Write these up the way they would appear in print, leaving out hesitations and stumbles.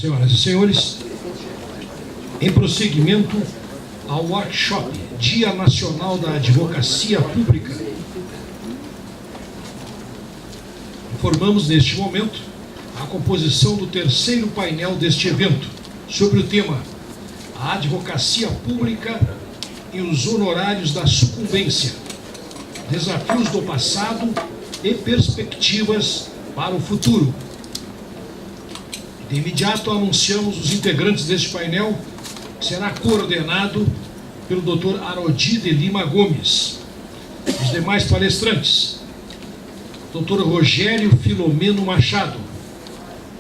Senhoras e senhores, em prosseguimento ao workshop Dia Nacional da Advocacia Pública, informamos neste momento a composição do terceiro painel deste evento, sobre o tema A Advocacia Pública e os Honorários da Sucumbência, Desafios do Passado e Perspectivas para o Futuro. De imediato anunciamos os integrantes deste painel, que será coordenado pelo Dr. Arodi de Lima Gomes. Os demais palestrantes: Dr. Rogério Filomeno Machado,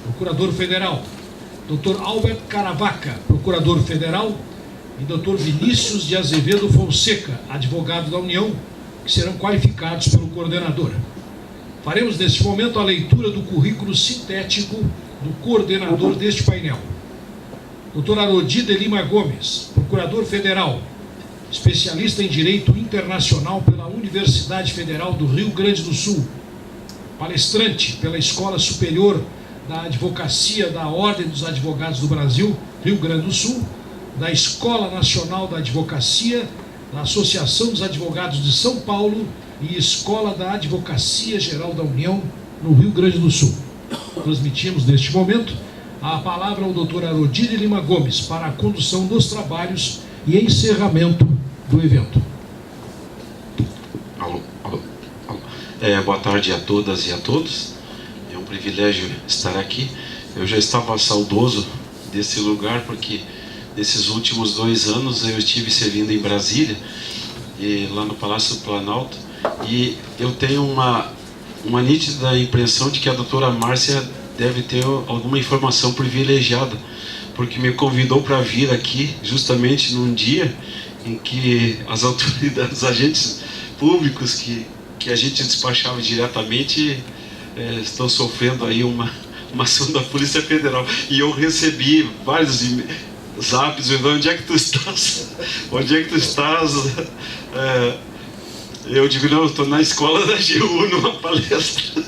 Procurador Federal; Dr. Albert Caravaca, Procurador Federal; e Dr. Vinícius de Azevedo Fonseca, advogado da União, que serão qualificados pelo coordenador. Faremos neste momento a leitura do currículo sintético do coordenador deste painel. Dr. Arodi de Lima Gomes, Procurador Federal, especialista em Direito Internacional pela Universidade Federal do Rio Grande do Sul, palestrante pela Escola Superior da Advocacia da Ordem dos Advogados do Brasil, Rio Grande do Sul, da Escola Nacional da Advocacia, da Associação dos Advogados de São Paulo e Escola da Advocacia Geral da União, no Rio Grande do Sul. Transmitimos neste momento a palavra ao Dr. Arodi de Lima Gomes para a condução dos trabalhos e encerramento do evento. Alô. Boa tarde a todas e a todos. É um privilégio estar aqui. Eu já estava saudoso desse lugar, porque nesses últimos 2 anos eu estive servindo em Brasília, lá no Palácio do Planalto, e eu tenho uma nítida impressão de que a doutora Márcia deve ter alguma informação privilegiada, porque me convidou para vir aqui justamente num dia em que as autoridades, os agentes públicos que a gente despachava diretamente estão sofrendo aí uma ação da Polícia Federal. E eu recebi vários zaps dizendo: onde é que tu estás? Onde é que tu estás? Eu digo: não, eu estou na escola da AGU, numa palestra.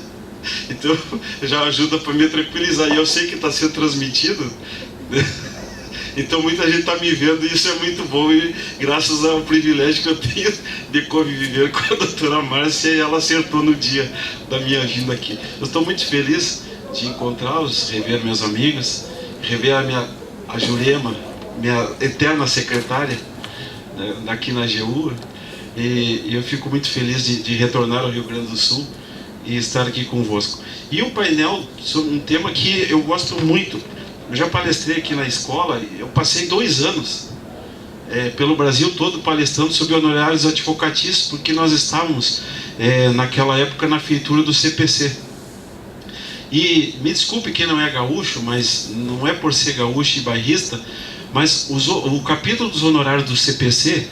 Então já ajuda para me tranquilizar. E eu sei que está sendo transmitido, né? Então muita gente está me vendo, e isso é muito bom, e graças ao privilégio que eu tenho de conviver com a doutora Márcia, e ela acertou no dia da minha vinda aqui. Eu estou muito feliz de encontrá-los, rever meus amigos, rever a Jurema, minha eterna secretária, né, aqui na AGU, e eu fico muito feliz de retornar ao Rio Grande do Sul e estar aqui convosco. E um painel sobre um tema que eu gosto muito. Eu já palestrei aqui na escola, eu passei 2 anos pelo Brasil todo palestrando sobre honorários advocatícios, porque nós estávamos naquela época na feitura do CPC. E me desculpe quem não é gaúcho, mas não é por ser gaúcho e bairrista, mas o capítulo dos honorários do CPC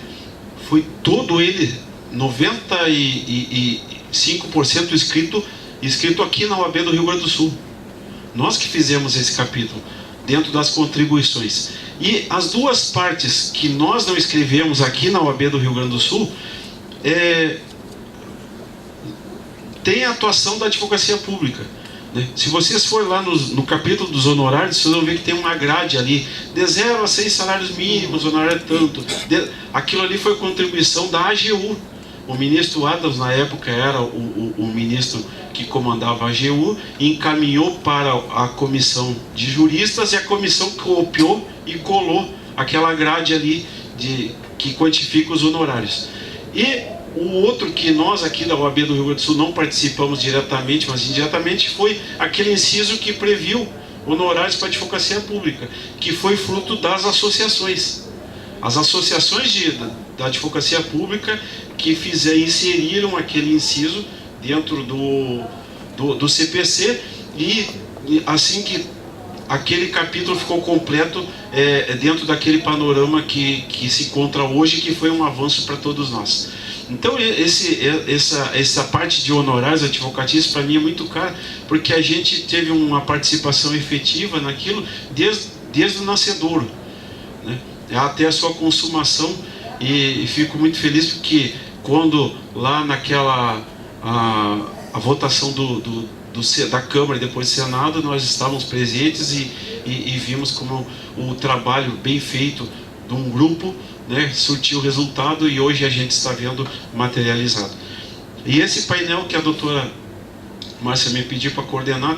foi todo ele, 95% escrito aqui na OAB do Rio Grande do Sul. Nós que fizemos esse capítulo, dentro das contribuições. E as 2 partes que nós não escrevemos aqui na OAB do Rio Grande do Sul tem a atuação da advocacia pública, né? Se vocês forem lá no capítulo dos honorários, vocês vão ver que tem uma grade ali, de 0 a 6 salários mínimos, honorário tanto. Aquilo ali foi contribuição da AGU. O ministro Adams, na época, era o ministro que comandava a AGU, e encaminhou para a comissão de juristas, e a comissão copiou e colou aquela grade ali que quantifica os honorários. E o outro que nós aqui da OAB do Rio Grande do Sul não participamos diretamente, mas indiretamente, foi aquele inciso que previu honorários para a advocacia pública, que foi fruto das associações. As associações da advocacia pública que inseriram aquele inciso dentro do CPC, e assim que aquele capítulo ficou completo dentro daquele panorama que se encontra hoje, que foi um avanço para todos nós. Então essa parte de honorários advocatícios para mim é muito cara, porque a gente teve uma participação efetiva naquilo desde o nascedouro, né, até a sua consumação. E fico muito feliz porque quando lá naquela a votação da Câmara e depois do Senado, nós estávamos presentes e vimos como o trabalho bem feito de um grupo, né, surtiu resultado, e hoje a gente está vendo materializado. E esse painel que a doutora Márcia me pediu para coordenar,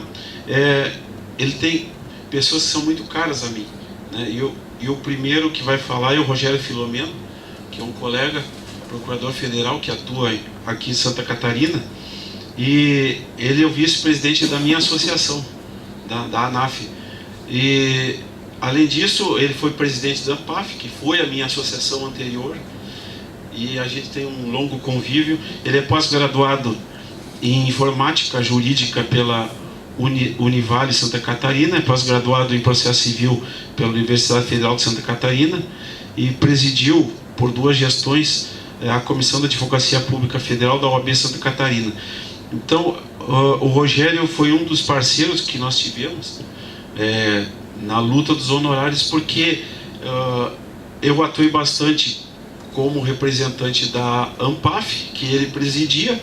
ele tem pessoas que são muito caras a mim, né? E o primeiro que vai falar é o Rogério Filomeno, que é um colega procurador federal que atua aqui em Santa Catarina, e ele é o vice-presidente da minha associação, da ANAF. E além disso, ele foi presidente da ANPAF, que foi a minha associação anterior, e a gente tem um longo convívio. Ele é pós-graduado em informática jurídica pela Univale Santa Catarina, é pós-graduado em processo civil pela Universidade Federal de Santa Catarina e presidiu por 2 gestões a Comissão da Advocacia Pública Federal da OAB Santa Catarina. Então, o Rogério foi um dos parceiros que nós tivemos na luta dos honorários, porque eu atuei bastante como representante da ANPAF, que ele presidia,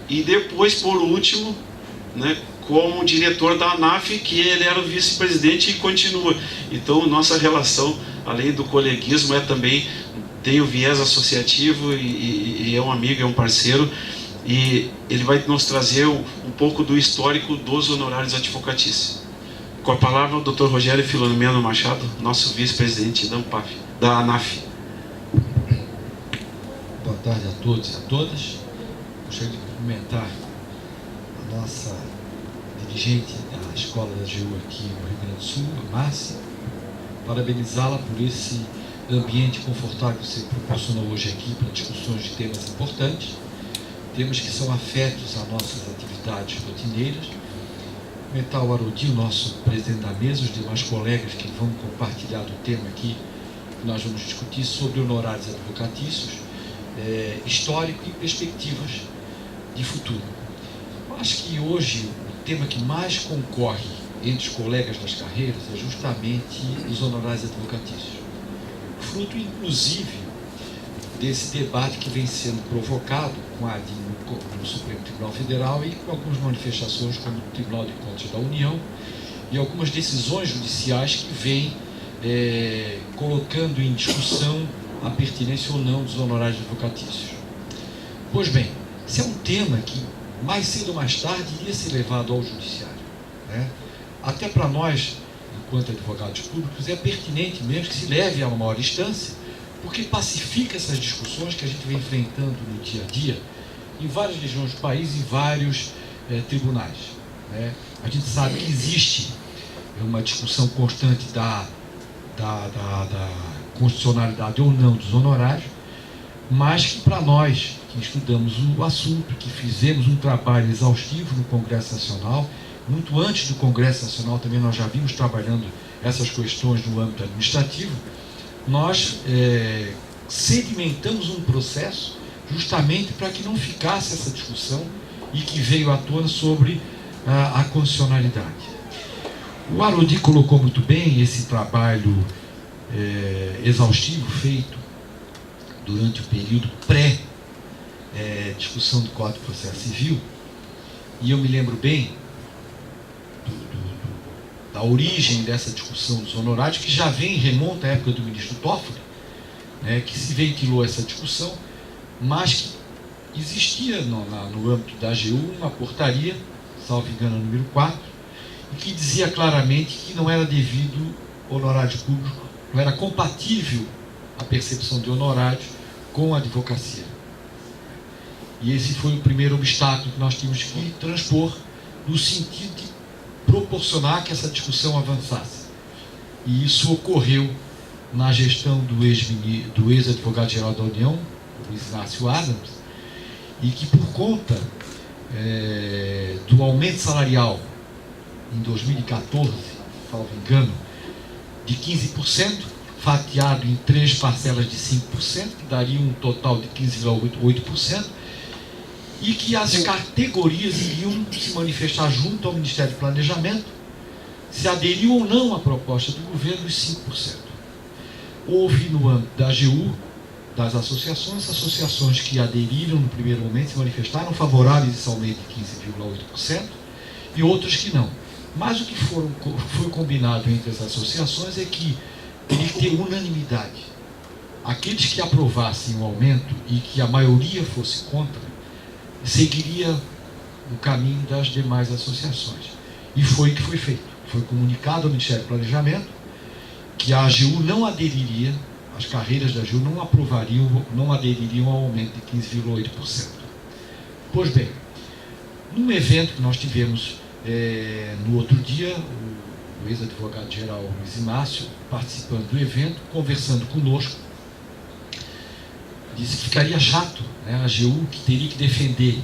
e depois, por último, né, como diretor da ANAF, que ele era o vice-presidente e continua. Então, nossa relação, além do coleguismo, também tem o viés associativo, e é um amigo, é um parceiro, e ele vai nos trazer um pouco do histórico dos honorários advocatícios. Com a palavra, o Dr. Rogério Filomeno Machado, nosso vice-presidente da ANAF. Boa tarde a todos e a todas. Gostaria de cumprimentar a nossa dirigente da Escola da AGU aqui no Rio Grande do Sul, a Márcia, parabenizá-la por esse ambiente confortável que você proporcionou hoje aqui para discussões de temas importantes, temas que são afetos às nossas atividades rotineiras. Cumprimentar o Arodi, o nosso presidente da mesa, os demais colegas que vão compartilhar do tema aqui, que nós vamos discutir sobre honorários advocatícios, histórico e perspectivas de futuro. Eu acho que hoje o tema que mais concorre entre os colegas das carreiras é justamente os honorários advocatícios, fruto inclusive desse debate que vem sendo provocado com a ADIM no Supremo Tribunal Federal e com algumas manifestações como o Tribunal de Contas da União e algumas decisões judiciais que vêm colocando em discussão a pertinência ou não dos honorários advocatícios. Pois bem, esse é um tema que mais cedo ou mais tarde iria ser levado ao judiciário, né? Até para nós, enquanto advogados públicos, é pertinente mesmo que se leve a uma maior instância, porque pacifica essas discussões que a gente vem enfrentando no dia a dia em várias regiões do país, em vários tribunais, né? A gente sabe que existe uma discussão constante da constitucionalidade ou não dos honorários, mas que para nós que estudamos o assunto, que fizemos um trabalho exaustivo no Congresso Nacional, muito antes do Congresso Nacional também nós já vimos trabalhando essas questões no âmbito administrativo, nós sedimentamos um processo justamente para que não ficasse essa discussão e que veio à tona sobre a constitucionalidade. O Arodi colocou muito bem esse trabalho exaustivo feito durante o período pré-discussão do Código de Processo Civil, e eu me lembro bem da origem dessa discussão dos honorários, que já remonta à época do ministro Toffoli, né, que se ventilou essa discussão, mas que existia no âmbito da AGU uma portaria, salvo engano, número 4, e que dizia claramente que não era devido honorário público, não era compatível a percepção de honorários com a advocacia. E esse foi o primeiro obstáculo que nós tínhamos que transpor, no sentido de proporcionar que essa discussão avançasse. E isso ocorreu na gestão do ex-advogado-geral da União, Luiz Inácio Adams, e que por conta do aumento salarial em 2014, salvo engano, de 15%, fatiado em 3 parcelas de 5%, que daria um total de 15,8%, e que as categorias iriam se manifestar junto ao Ministério do Planejamento, se aderiu ou não à proposta do governo, os 5%. Houve no âmbito da AGU, das associações que aderiram no primeiro momento, se manifestaram favoráveis a esse aumento de 15,8%, e outras que não. Mas o que foi combinado entre as associações é que teria que ter unanimidade. Aqueles que aprovassem o aumento e que a maioria fosse contra, seguiria o caminho das demais associações. E foi o que foi feito. Foi comunicado ao Ministério do Planejamento que a AGU não aderiria, as carreiras da AGU não adeririam ao aumento de 15,8%. Pois bem, num evento que nós tivemos no outro dia, o ex-advogado-geral Luiz Inácio, participando do evento, conversando conosco, disse que ficaria chato, né, a AGU, que teria que defender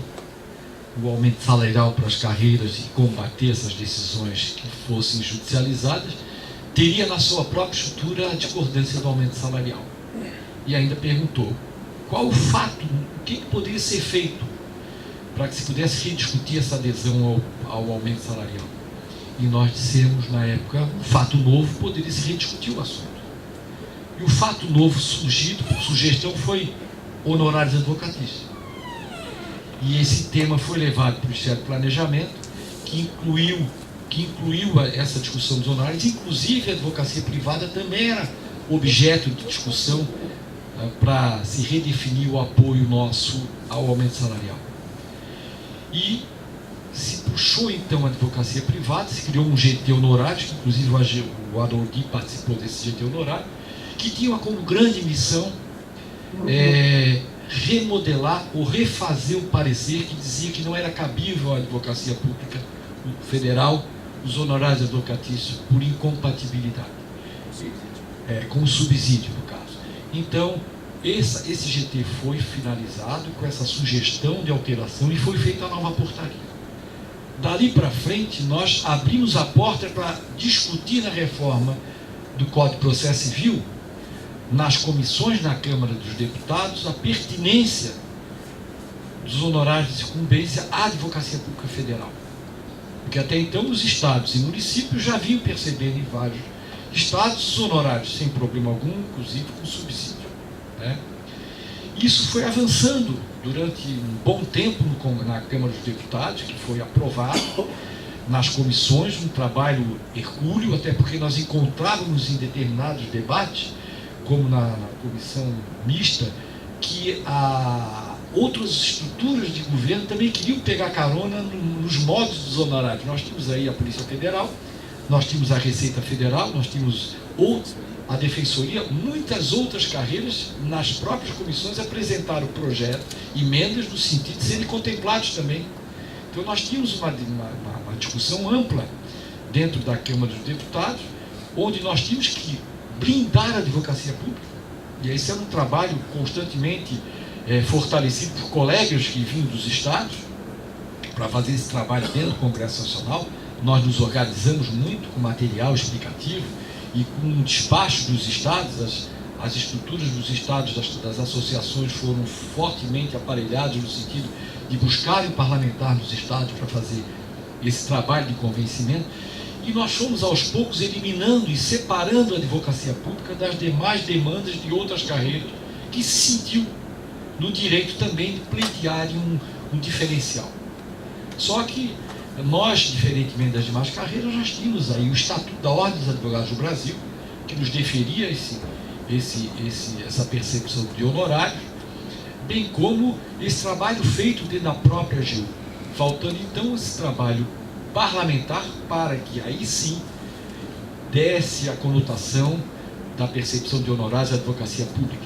o aumento salarial para as carreiras e combater essas decisões que fossem judicializadas, teria na sua própria estrutura a discordância do aumento salarial. E ainda perguntou qual o fato, o que poderia ser feito para que se pudesse rediscutir essa adesão ao aumento salarial. E nós dissemos na época, um fato novo poderia se rediscutir o assunto. E o fato novo surgido por sugestão foi honorários advocatícios. E esse tema foi levado para o Ministério do Planejamento, que incluiu essa discussão dos honorários, inclusive a advocacia privada também era objeto de discussão para se redefinir o apoio nosso ao aumento salarial. E se puxou então a advocacia privada, se criou um GT honorário, que inclusive o Adorgui participou desse GT honorário, que tinha como grande missão remodelar ou refazer o parecer que dizia que não era cabível à advocacia pública federal os honorários advocatícios por incompatibilidade, com subsídio no caso. Então, esse GT foi finalizado com essa sugestão de alteração e foi feita a nova portaria. Dali para frente, nós abrimos a porta para discutir na reforma do Código de Processo Civil, nas comissões na Câmara dos Deputados, a pertinência dos honorários de sucumbência à Advocacia Pública Federal. Porque até então os estados e municípios já vinham percebendo em vários estados os honorários sem problema algum, inclusive com subsídio, né? Isso foi avançando durante um bom tempo na Câmara dos Deputados, que foi aprovado nas comissões, um trabalho hercúleo, até porque nós encontrávamos em determinados debates, como na comissão mista, que outras estruturas de governo também queriam pegar carona nos modos dos honorários. Nós tínhamos aí a Polícia Federal, nós tínhamos a Receita Federal, nós tínhamos a Defensoria, muitas outras carreiras nas próprias comissões apresentaram o projeto, emendas no sentido de serem contemplados também. Então nós tínhamos uma discussão ampla dentro da Câmara dos Deputados, onde nós tínhamos que blindar a advocacia pública, e esse era um trabalho constantemente fortalecido por colegas que vinham dos estados para fazer esse trabalho dentro do Congresso Nacional. Nós nos organizamos muito com material explicativo e com o despacho dos estados, as estruturas dos estados, das associações foram fortemente aparelhadas no sentido de buscarem parlamentar nos estados para fazer esse trabalho de convencimento. E nós fomos aos poucos eliminando e separando a advocacia pública das demais demandas de outras carreiras que se sentiu no direito também de pleitearem um diferencial. Só que nós, diferentemente das demais carreiras, nós tínhamos aí o Estatuto da Ordem dos Advogados do Brasil, que nos deferia essa percepção de honorários, bem como esse trabalho feito dentro da própria AGU, faltando então esse trabalho parlamentar para que aí sim desse a conotação da percepção de honorários à advocacia pública.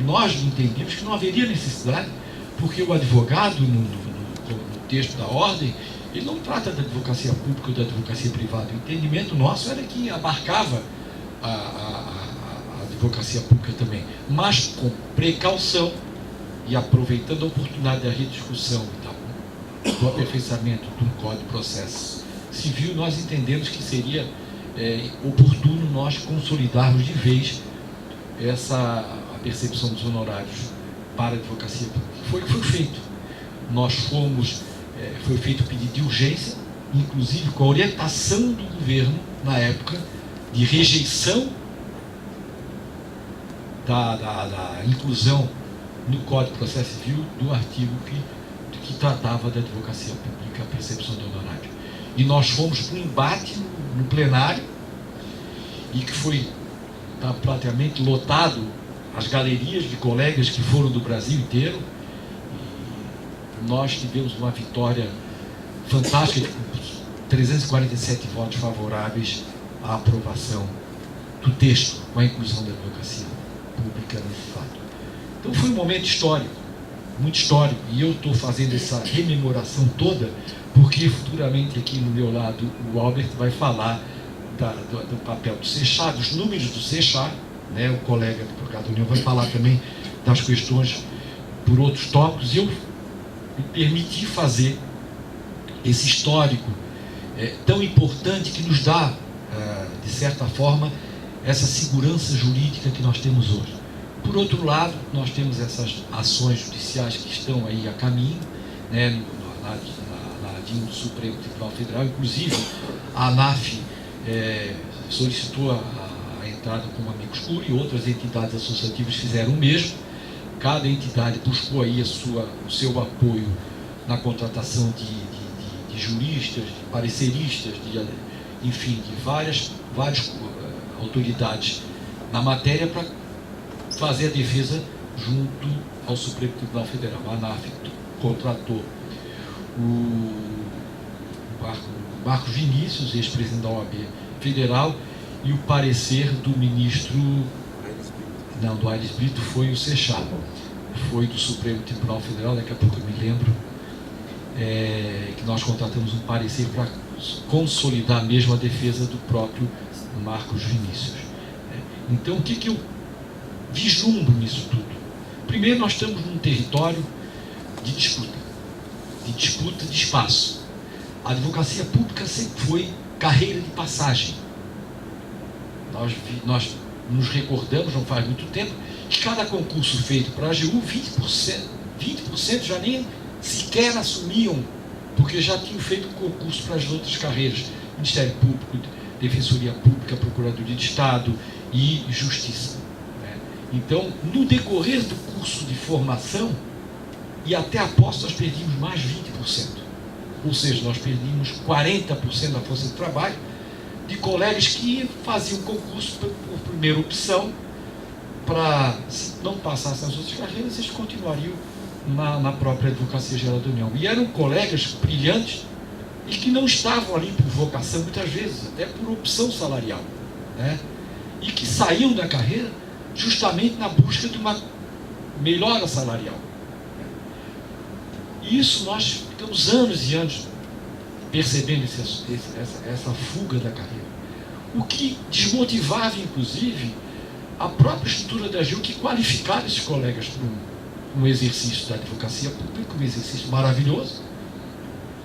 Nós entendíamos que não haveria necessidade, porque o advogado, no texto da ordem, ele não trata da advocacia pública ou da advocacia privada. O entendimento nosso era que abarcava a advocacia pública também, mas com precaução e aproveitando a oportunidade da rediscussão do aperfeiçoamento do Código de Processo Civil, nós entendemos que seria oportuno nós consolidarmos de vez a percepção dos honorários para a advocacia pública. Foi o que foi feito. Foi feito o pedido de urgência, inclusive com a orientação do governo, na época, de rejeição da inclusão no Código de Processo Civil do artigo que tratava da advocacia pública, a percepção do honorário. e nós fomos para um embate no plenário, e que foi praticamente lotado as galerias de colegas que foram do Brasil inteiro. E nós tivemos uma vitória fantástica, com 347 votos favoráveis à aprovação do texto, com a inclusão da advocacia pública nesse fato. Então foi um momento histórico, muito histórico, e eu estou fazendo essa rememoração toda porque futuramente aqui no meu lado o Albert vai falar do papel do SECHA, dos números do SECHA, né? O colega do Procuradoria da União vai falar também das questões por outros tópicos, e eu me permiti fazer esse histórico tão importante que nos dá, de certa forma, essa segurança jurídica que nós temos hoje. Por outro lado, nós temos essas ações judiciais que estão aí a caminho, né, na DIN do Supremo Tribunal Federal. Inclusive, a ANAF solicitou a entrada como amicus curiae, e outras entidades associativas fizeram o mesmo. Cada entidade buscou aí o seu apoio na contratação de juristas, de pareceristas, enfim, de várias autoridades na matéria para fazer a defesa junto ao Supremo Tribunal Federal. A ANAF contratou o Marcos Vinícius, ex-presidente da OAB Federal, e o parecer do ministro, do Aires Brito, foi o SECHA, foi do Supremo Tribunal Federal. Daqui a pouco eu me lembro que nós contratamos um parecer para consolidar mesmo a defesa do próprio Marcos Vinícius. Então, o que eu vislumbro nisso tudo? Primeiro, nós estamos num território de disputa de espaço. A advocacia pública sempre foi carreira de passagem. Nós nos recordamos, não faz muito tempo, que cada concurso feito para a AGU, 20% já nem sequer assumiam, porque já tinham feito concurso para as outras carreiras: Ministério Público, Defensoria Pública, Procuradoria de Estado e Justiça. Então, no decorrer do curso de formação e até a posse, nós perdimos mais 20%. Ou seja, nós perdimos 40% da força de trabalho de colegas que faziam concurso por primeira opção, para, se não passassem as outras carreiras, eles continuariam na própria Advocacia Geral da União. E eram colegas brilhantes e que não estavam ali por vocação, muitas vezes, até por opção salarial, né? E que saíam da carreira justamente na busca de uma melhora salarial. E isso nós ficamos anos e anos percebendo essa fuga da carreira, o que desmotivava, inclusive, a própria estrutura da AGU, que qualificava esses colegas para um exercício da advocacia pública, um exercício maravilhoso,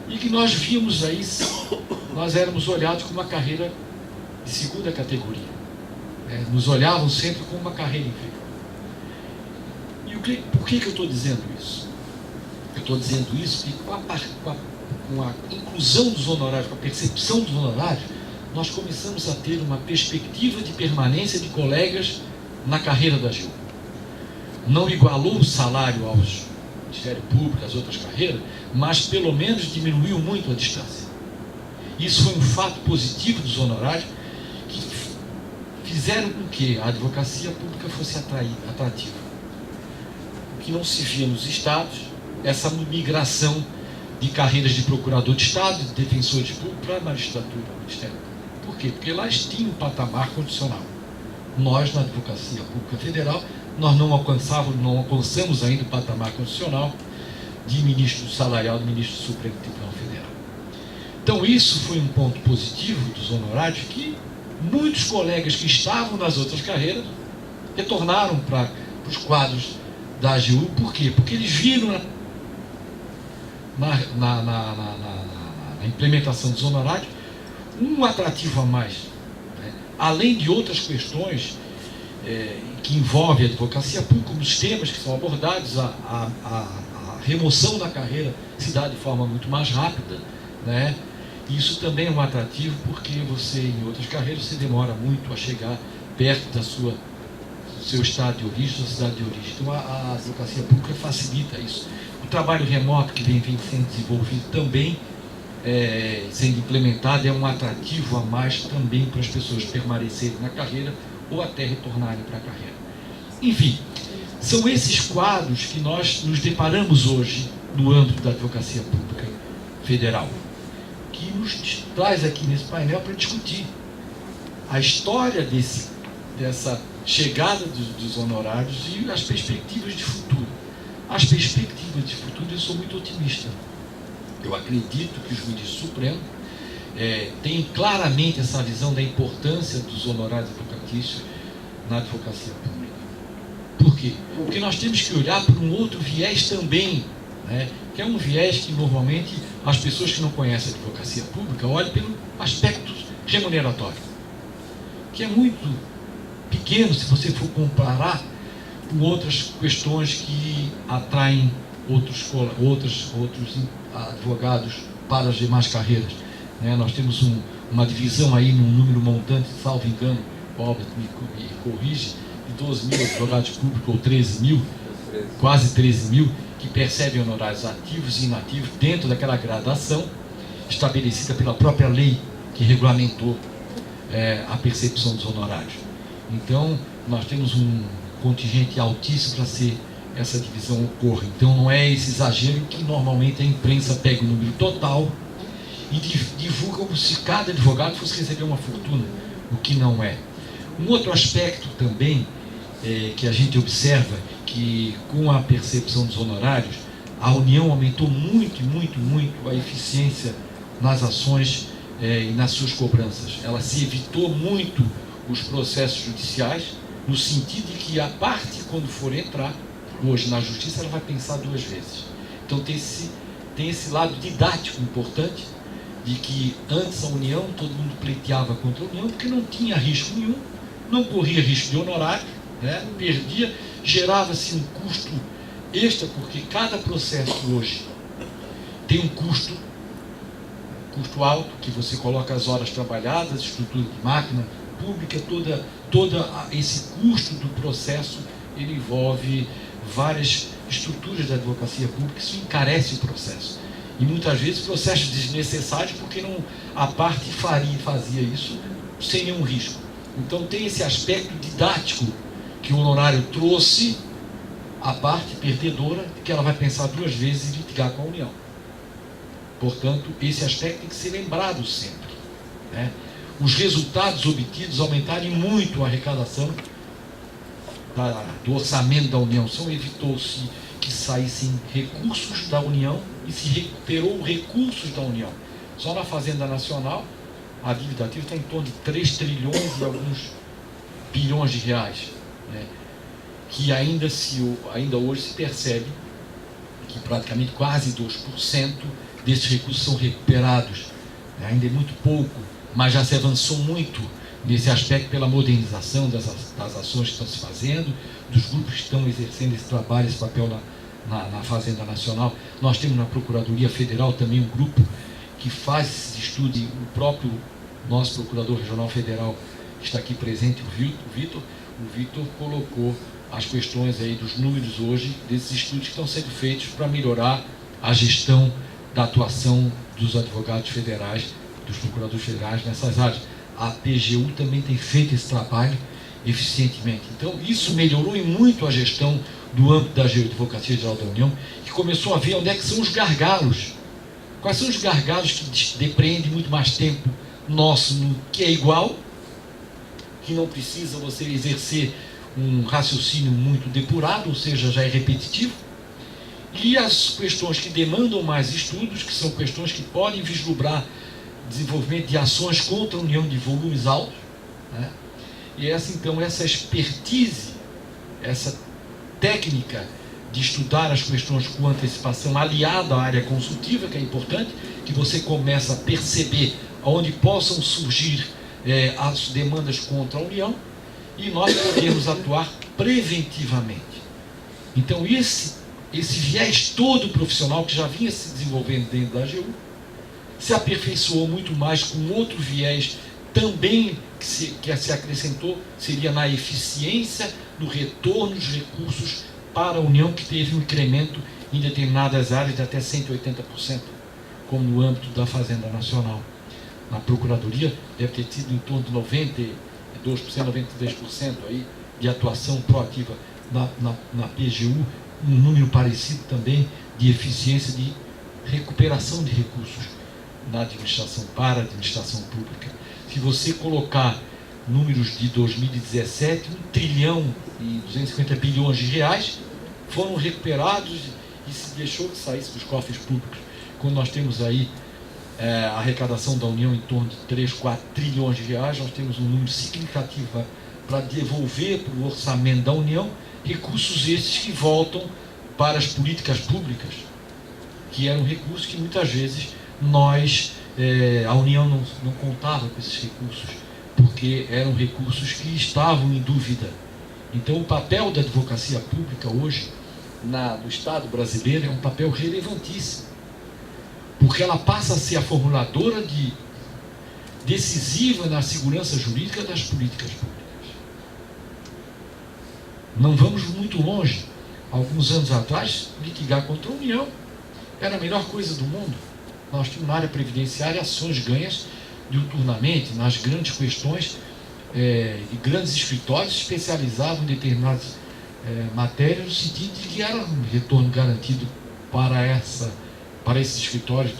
e que nós víamos aí, nós éramos olhados como uma carreira de segunda categoria. Nos olhavam sempre como uma carreira inferior. E por que eu estou dizendo isso? Eu estou dizendo isso porque com a inclusão dos honorários, com a percepção dos honorários, nós começamos a ter uma perspectiva de permanência de colegas na carreira da AGU. Não igualou o salário ao Ministério Público, às outras carreiras, mas pelo menos diminuiu muito a distância. Isso foi um fato positivo dos honorários, que fizeram com que a advocacia pública fosse atrativa. O que não se via nos estados, essa migração de carreiras de procurador de Estado, de defensores públicos para a magistratura, o Ministério Público. Por quê? Porque lá tinha um patamar condicional. Nós, na Advocacia Pública Federal, nós não alcançamos ainda o patamar condicional de ministro salarial do ministro do Supremo Tribunal Federal. Então, isso foi um ponto positivo dos honorários, que muitos colegas que estavam nas outras carreiras retornaram para os quadros da AGU. Por quê? Porque eles viram na implementação dos honorários um atrativo a mais, né? Além de outras questões que envolvem a advocacia pública, como os temas que são abordados, a remoção da carreira se dá de forma muito mais rápida, né? Isso também é um atrativo, porque você, em outras carreiras, você demora muito a chegar perto do seu estado de origem, sua cidade de origem. Então, a advocacia pública facilita isso. O trabalho remoto que vem sendo desenvolvido também sendo implementada, é um atrativo a mais também para as pessoas permanecerem na carreira ou até retornarem para a carreira. Enfim, são esses quadros que nós nos deparamos hoje no âmbito da advocacia pública federal, que nos traz aqui nesse painel para discutir a história dessa chegada dos honorários e as perspectivas de futuro. As perspectivas de futuro, eu sou muito otimista. Eu acredito que o juiz supremo tem claramente essa visão da importância dos honorários advocatícios na advocacia pública. Por quê? Porque nós temos que olhar por um outro viés também, né? Que é um viés que normalmente as pessoas que não conhecem a advocacia pública olham pelo aspecto remuneratório, que é muito pequeno se você for comparar com outras questões que atraem outros advogados para as demais carreiras, né? Nós temos uma divisão aí num número montante, salvo engano, Paulo me corrige, de 12 mil advogados públicos, ou 13 mil, quase 13 mil, que percebem honorários ativos e inativos dentro daquela gradação estabelecida pela própria lei que regulamentou a percepção dos honorários. Então, nós temos um contingente altíssimo para ser essa divisão ocorra. Então, não é esse exagero que normalmente a imprensa pega o número total e divulga como se cada advogado fosse receber uma fortuna, o que não é. Um outro aspecto também que a gente observa, que com a percepção dos honorários, a União aumentou muito a eficiência nas ações e nas suas cobranças. Ela se evitou muito os processos judiciais, no sentido de que a parte, quando for entrar hoje na justiça, ela vai pensar duas vezes. Então tem esse lado didático importante, de que antes a União, todo mundo pleiteava contra a União, porque não tinha risco nenhum, não corria risco de honorário, né? Perdia, gerava-se um custo extra, porque cada processo hoje tem um custo alto, que você coloca as horas trabalhadas, estrutura de máquina pública, toda esse custo do processo, ele envolve várias estruturas da advocacia pública, isso encarece o processo. E muitas vezes processos desnecessários, porque a parte fazia isso sem nenhum risco. Então tem esse aspecto didático que o honorário trouxe a parte perdedora, que ela vai pensar duas vezes em litigar com a União. Portanto, esse aspecto tem que ser lembrado sempre, né? Os resultados obtidos aumentaram muito a arrecadação do orçamento da União. Só evitou-se que saíssem recursos da União e se recuperou recursos da União. Só na Fazenda Nacional, a dívida ativa está em torno de 3 trilhões e alguns bilhões de reais, né? Que ainda hoje se percebe que praticamente quase 2% desses recursos são recuperados. Ainda é muito pouco, mas já se avançou muito nesse aspecto pela modernização das ações que estão se fazendo, dos grupos que estão exercendo esse trabalho, esse papel na Fazenda Nacional. Nós temos na Procuradoria Federal também um grupo que faz esse estudo, o próprio nosso Procurador Regional Federal que está aqui presente, o Vitor colocou as questões aí dos números hoje, desses estudos que estão sendo feitos para melhorar a gestão da atuação dos advogados federais, dos procuradores federais nessas áreas. A PGU também tem feito esse trabalho eficientemente. Então, isso melhorou em muito a gestão do âmbito da Advocacia Geral da União, que começou a ver onde é que são os gargalos. Quais são os gargalos que depreendem muito mais tempo nosso, que é igual, que não precisa você exercer um raciocínio muito depurado, ou seja, já é repetitivo, e as questões que demandam mais estudos, que são questões que podem vislumbrar desenvolvimento de ações contra a União de volumes altos, né? E essa expertise, essa técnica de estudar as questões com antecipação, aliada à área consultiva, que é importante, que você começa a perceber onde possam surgir as demandas contra a União, e nós podemos atuar preventivamente. Então, esse viés todo profissional que já vinha se desenvolvendo dentro da AGU, se aperfeiçoou muito mais com outro viés também que se acrescentou, seria na eficiência no retorno dos recursos para a União, que teve um incremento em determinadas áreas de até 180%. como no âmbito da Fazenda Nacional. Na Procuradoria deve ter tido em torno de 92%, 93% aí de atuação proativa na PGU, um número parecido também de eficiência de recuperação de recursos na administração, para a administração pública. Se você colocar números de 2017, 1 trilhão e 250 bilhões de reais foram recuperados e se deixou que saísse dos cofres públicos. Quando nós temos aí a arrecadação da União em torno de 3, 4 trilhões de reais, nós temos um número significativo para devolver para o orçamento da União recursos esses que voltam para as políticas públicas, que eram recursos que muitas vezes a União não contava com esses recursos, porque eram recursos que estavam em dúvida. Então o papel da advocacia pública hoje, no Estado brasileiro, é um papel relevantíssimo, porque ela passa a ser a formuladora decisiva na segurança jurídica das políticas públicas. Não vamos muito longe. Alguns anos atrás, litigar contra a União era a melhor coisa do mundo. Nós tínhamos na área previdenciária ações ganhas diuturnamente nas grandes questões, e grandes escritórios se especializavam em determinadas matérias, no sentido de que era um retorno garantido para esses escritórios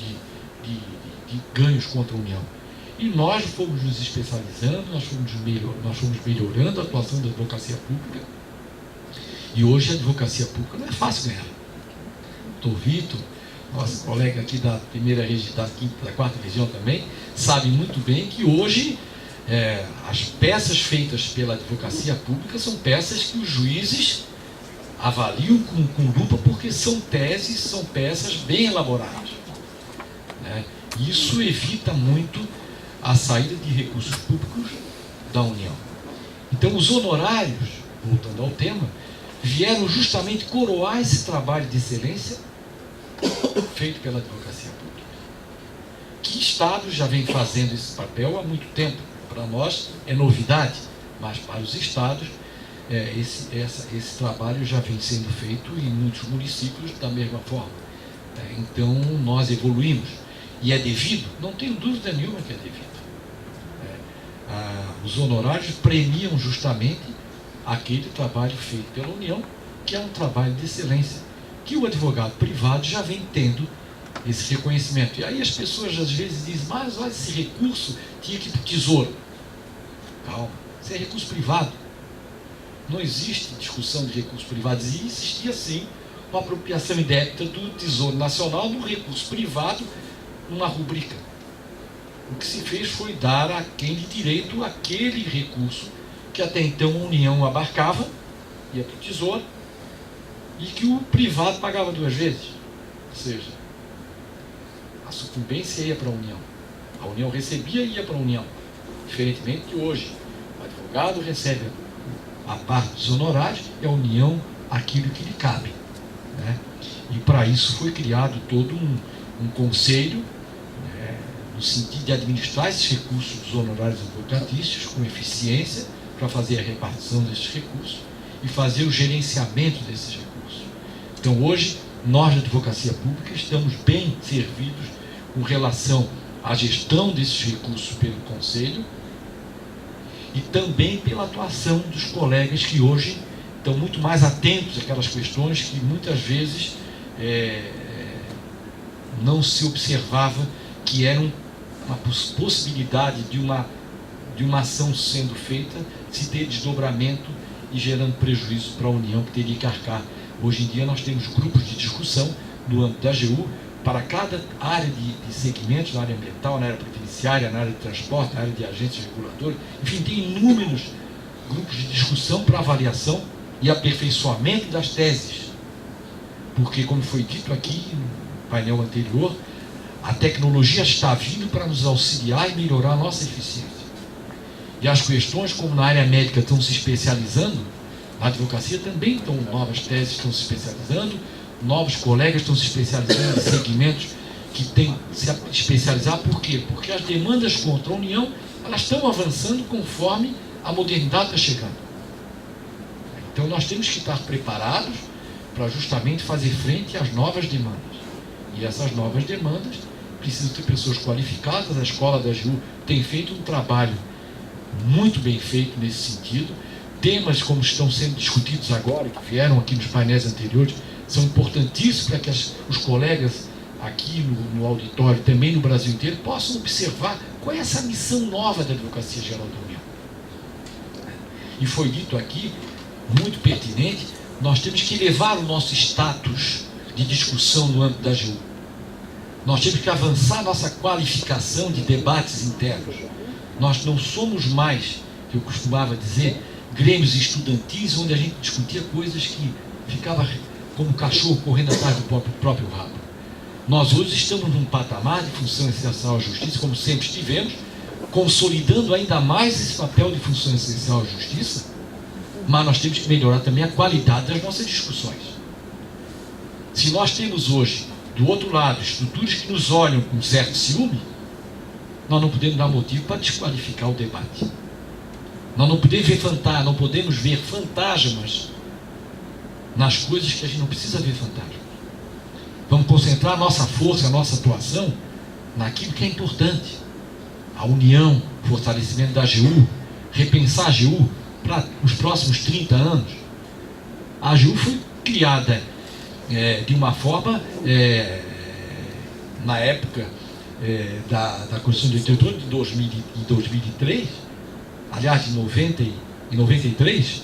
de ganhos contra a União. E nós fomos nos especializando, nós fomos melhorando a atuação da advocacia pública, e hoje a advocacia pública não é fácil ganhar. Doutor Vitor, nosso colega aqui da primeira região, da quarta região também, sabe muito bem que hoje as peças feitas pela advocacia pública são peças que os juízes avaliam com lupa, porque são teses, são peças bem elaboradas, né? Isso evita muito a saída de recursos públicos da União. Então os honorários, voltando ao tema, vieram justamente coroar esse trabalho de excelência feito pela advocacia pública. Que Estado já vem fazendo esse papel há muito tempo? Para nós é novidade, mas para os Estados esse trabalho já vem sendo feito em muitos municípios da mesma forma. Então nós evoluímos. E é devido? Não tenho dúvida nenhuma que é devido. Os honorários premiam justamente aquele trabalho feito pela União, que é um trabalho de excelência, que o advogado privado já vem tendo esse reconhecimento. E aí as pessoas às vezes dizem, mas olha, esse recurso tinha que ir para o Tesouro. Calma, isso é recurso privado. Não existe discussão de recursos privados. E existia sim uma apropriação indébita do Tesouro Nacional no recurso privado, numa rubrica. O que se fez foi dar a quem de direito aquele recurso que até então a União abarcava, ia para o Tesouro, e que o privado pagava 2 vezes. Ou seja, a sucumbência ia para a União. A União recebia e ia para a União. Diferentemente de hoje. O advogado recebe a parte dos honorários e a União aquilo que lhe cabe, né? E para isso foi criado todo um conselho, né, no sentido de administrar esses recursos dos honorários advocatícios com eficiência, para fazer a repartição desses recursos e fazer o gerenciamento desses recursos. Então hoje, nós da advocacia pública estamos bem servidos com relação à gestão desses recursos pelo Conselho e também pela atuação dos colegas que hoje estão muito mais atentos àquelas questões que muitas vezes não se observava que eram uma possibilidade de uma ação sendo feita se ter desdobramento e gerando prejuízo para a União, que teria que arcar. Hoje em dia nós temos grupos de discussão no âmbito da AGU para cada área de segmentos, na área ambiental, na área previdenciária, na área de transporte, na área de agentes reguladores, enfim, tem inúmeros grupos de discussão para avaliação e aperfeiçoamento das teses. Porque, como foi dito aqui no painel anterior, a tecnologia está vindo para nos auxiliar e melhorar a nossa eficiência. E as questões, como na área médica estão se especializando, na advocacia também novas teses estão se especializando, novos colegas estão se especializando em segmentos que têm que se especializar. Por quê? Porque as demandas contra a União, elas estão avançando conforme a modernidade está chegando. Então nós temos que estar preparados para justamente fazer frente às novas demandas. E essas novas demandas precisa ter pessoas qualificadas. A escola da AGU tem feito um trabalho muito bem feito nesse sentido. Temas como estão sendo discutidos agora, que vieram aqui nos painéis anteriores, são importantíssimos para que os colegas aqui no auditório, também no Brasil inteiro, possam observar qual é essa missão nova da Advocacia Geral da União. E foi dito aqui, muito pertinente, nós temos que elevar o nosso status de discussão no âmbito da AGU. Nós temos que avançar nossa qualificação de debates internos. Nós não somos mais, que eu costumava dizer, grêmios estudantis onde a gente discutia coisas que ficava como um cachorro correndo atrás do próprio rabo. Nós hoje estamos num patamar de função essencial à justiça, como sempre estivemos, consolidando ainda mais esse papel de função essencial à justiça, mas nós temos que melhorar também a qualidade das nossas discussões. Se nós temos hoje, do outro lado, estruturas que nos olham com certo ciúme, nós não podemos dar motivo para desqualificar o debate. Nós não podemos ver fantasmas nas coisas que a gente não precisa ver fantasmas. Vamos concentrar a nossa força, a nossa atuação naquilo que é importante. A união, o fortalecimento da AGU, repensar a AGU para os próximos 30 anos. A AGU foi criada de uma forma, na época da Constituição de 88, de 2003, aliás, de 90 e 93,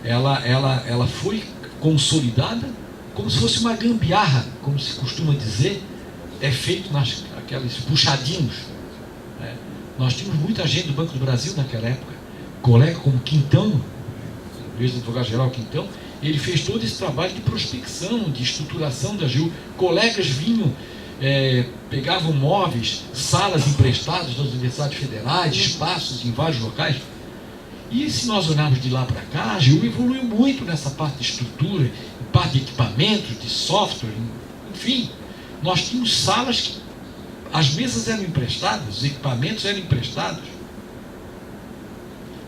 ela foi consolidada como se fosse uma gambiarra, como se costuma dizer, feito aqueles puxadinhos. Nós tínhamos muita gente do Banco do Brasil naquela época, colega como Quintão, o ex-advogado-geral Quintão, ele fez todo esse trabalho de prospecção, de estruturação da AGU. Colegas vinham, pegavam móveis, salas emprestadas das universidades federais, espaços em vários locais. E se nós olharmos de lá para cá, a AGU evoluiu muito nessa parte de estrutura, parte de equipamentos, de software, enfim. Nós tínhamos salas que as mesas eram emprestadas, os equipamentos eram emprestados.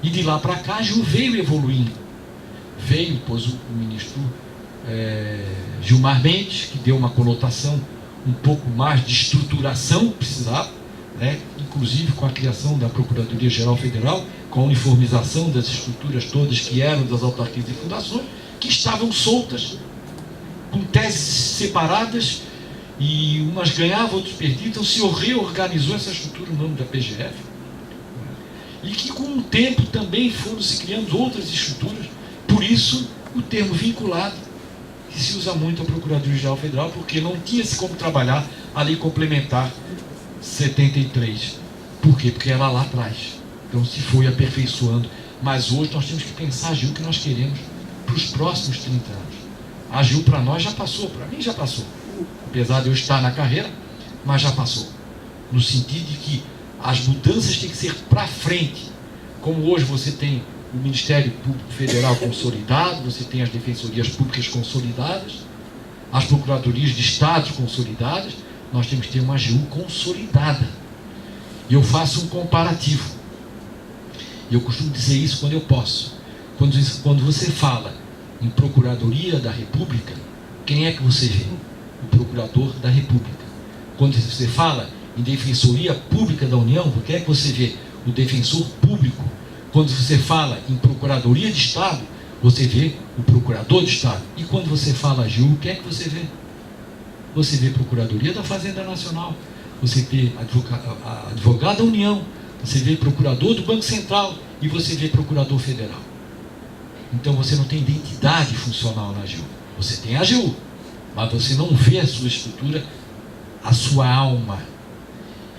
E de lá para cá a AGU veio evoluindo. Veio, pois o ministro Gilmar Mendes, que deu uma conotação um pouco mais de estruturação, precisava, inclusive com a criação da Procuradoria-Geral Federal, com a uniformização das estruturas todas que eram das autarquias e fundações, que estavam soltas, com teses separadas, e umas ganhavam, outras perdiam. Então se reorganizou essa estrutura no nome da PGF, e que com o tempo também foram se criando outras estruturas. Por isso o termo vinculado, que se usa muito a Procuradoria-Geral Federal, porque não tinha-se como trabalhar a Lei Complementar 73. Por quê? Porque era lá atrás. Então se foi aperfeiçoando. Mas hoje nós temos que pensar a AGU que nós queremos para os próximos 30 anos. A AGU para nós já passou, para mim já passou. Apesar de eu estar na carreira, mas já passou. No sentido de que as mudanças têm que ser para frente. Como hoje você tem o Ministério Público Federal consolidado, você tem as defensorias públicas consolidadas, as procuradorias de Estado consolidadas, nós temos que ter uma AGU consolidada. E eu faço um comparativo. E eu costumo dizer isso quando eu posso. Quando você fala em Procuradoria da República, quem é que você vê? O Procurador da República. Quando você fala em Defensoria Pública da União, quem é que você vê? O Defensor Público. Quando você fala em Procuradoria de Estado, você vê o Procurador de Estado. E quando você fala AGU, quem é que você vê? Você vê Procuradoria da Fazenda Nacional, você vê Advogado da União, você vê Procurador do Banco Central e você vê Procurador Federal. Então você não tem identidade funcional na AGU. Você tem a AGU, mas você não vê a sua estrutura, a sua alma.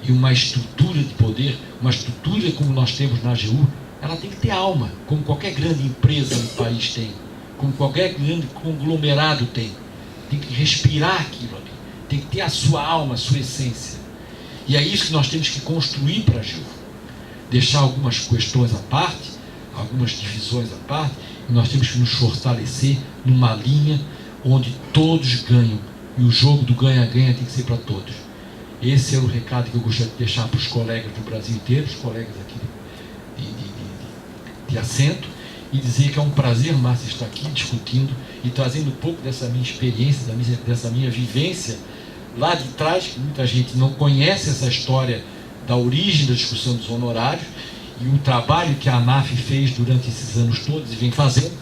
E uma estrutura de poder, uma estrutura como nós temos na AGU, ela tem que ter alma, como qualquer grande empresa no país tem, como qualquer grande conglomerado tem. Tem que respirar aquilo ali, tem que ter a sua alma, a sua essência. E é isso que nós temos que construir para a AGU. Deixar algumas questões à parte, algumas divisões à parte, e nós temos que nos fortalecer numa linha onde todos ganham. E o jogo do ganha-ganha tem que ser para todos. Esse é o recado que eu gostaria de deixar para os colegas do Brasil inteiro, os colegas aqui de assento, e dizer que é um prazer, Márcia, estar aqui discutindo e trazendo um pouco dessa minha experiência, dessa minha vivência lá de trás, que muita gente não conhece essa história da origem da discussão dos honorários e o trabalho que a ANAF fez durante esses anos todos e vem fazendo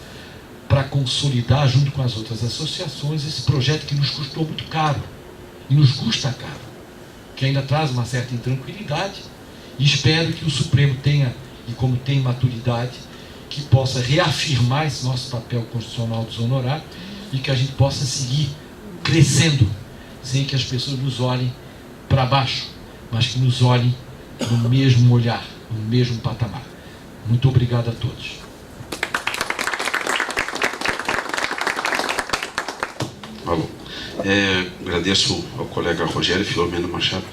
para consolidar, junto com as outras associações, esse projeto que nos custou muito caro e nos custa caro, que ainda traz uma certa intranquilidade, e espero que o Supremo tenha, e como tem maturidade, que possa reafirmar esse nosso papel constitucional dos honorários e que a gente possa seguir crescendo, sem que as pessoas nos olhem para baixo, mas que nos olhem no mesmo olhar, no mesmo patamar. Muito obrigado a todos. Alô. Agradeço ao colega Rogério Filomeno Machado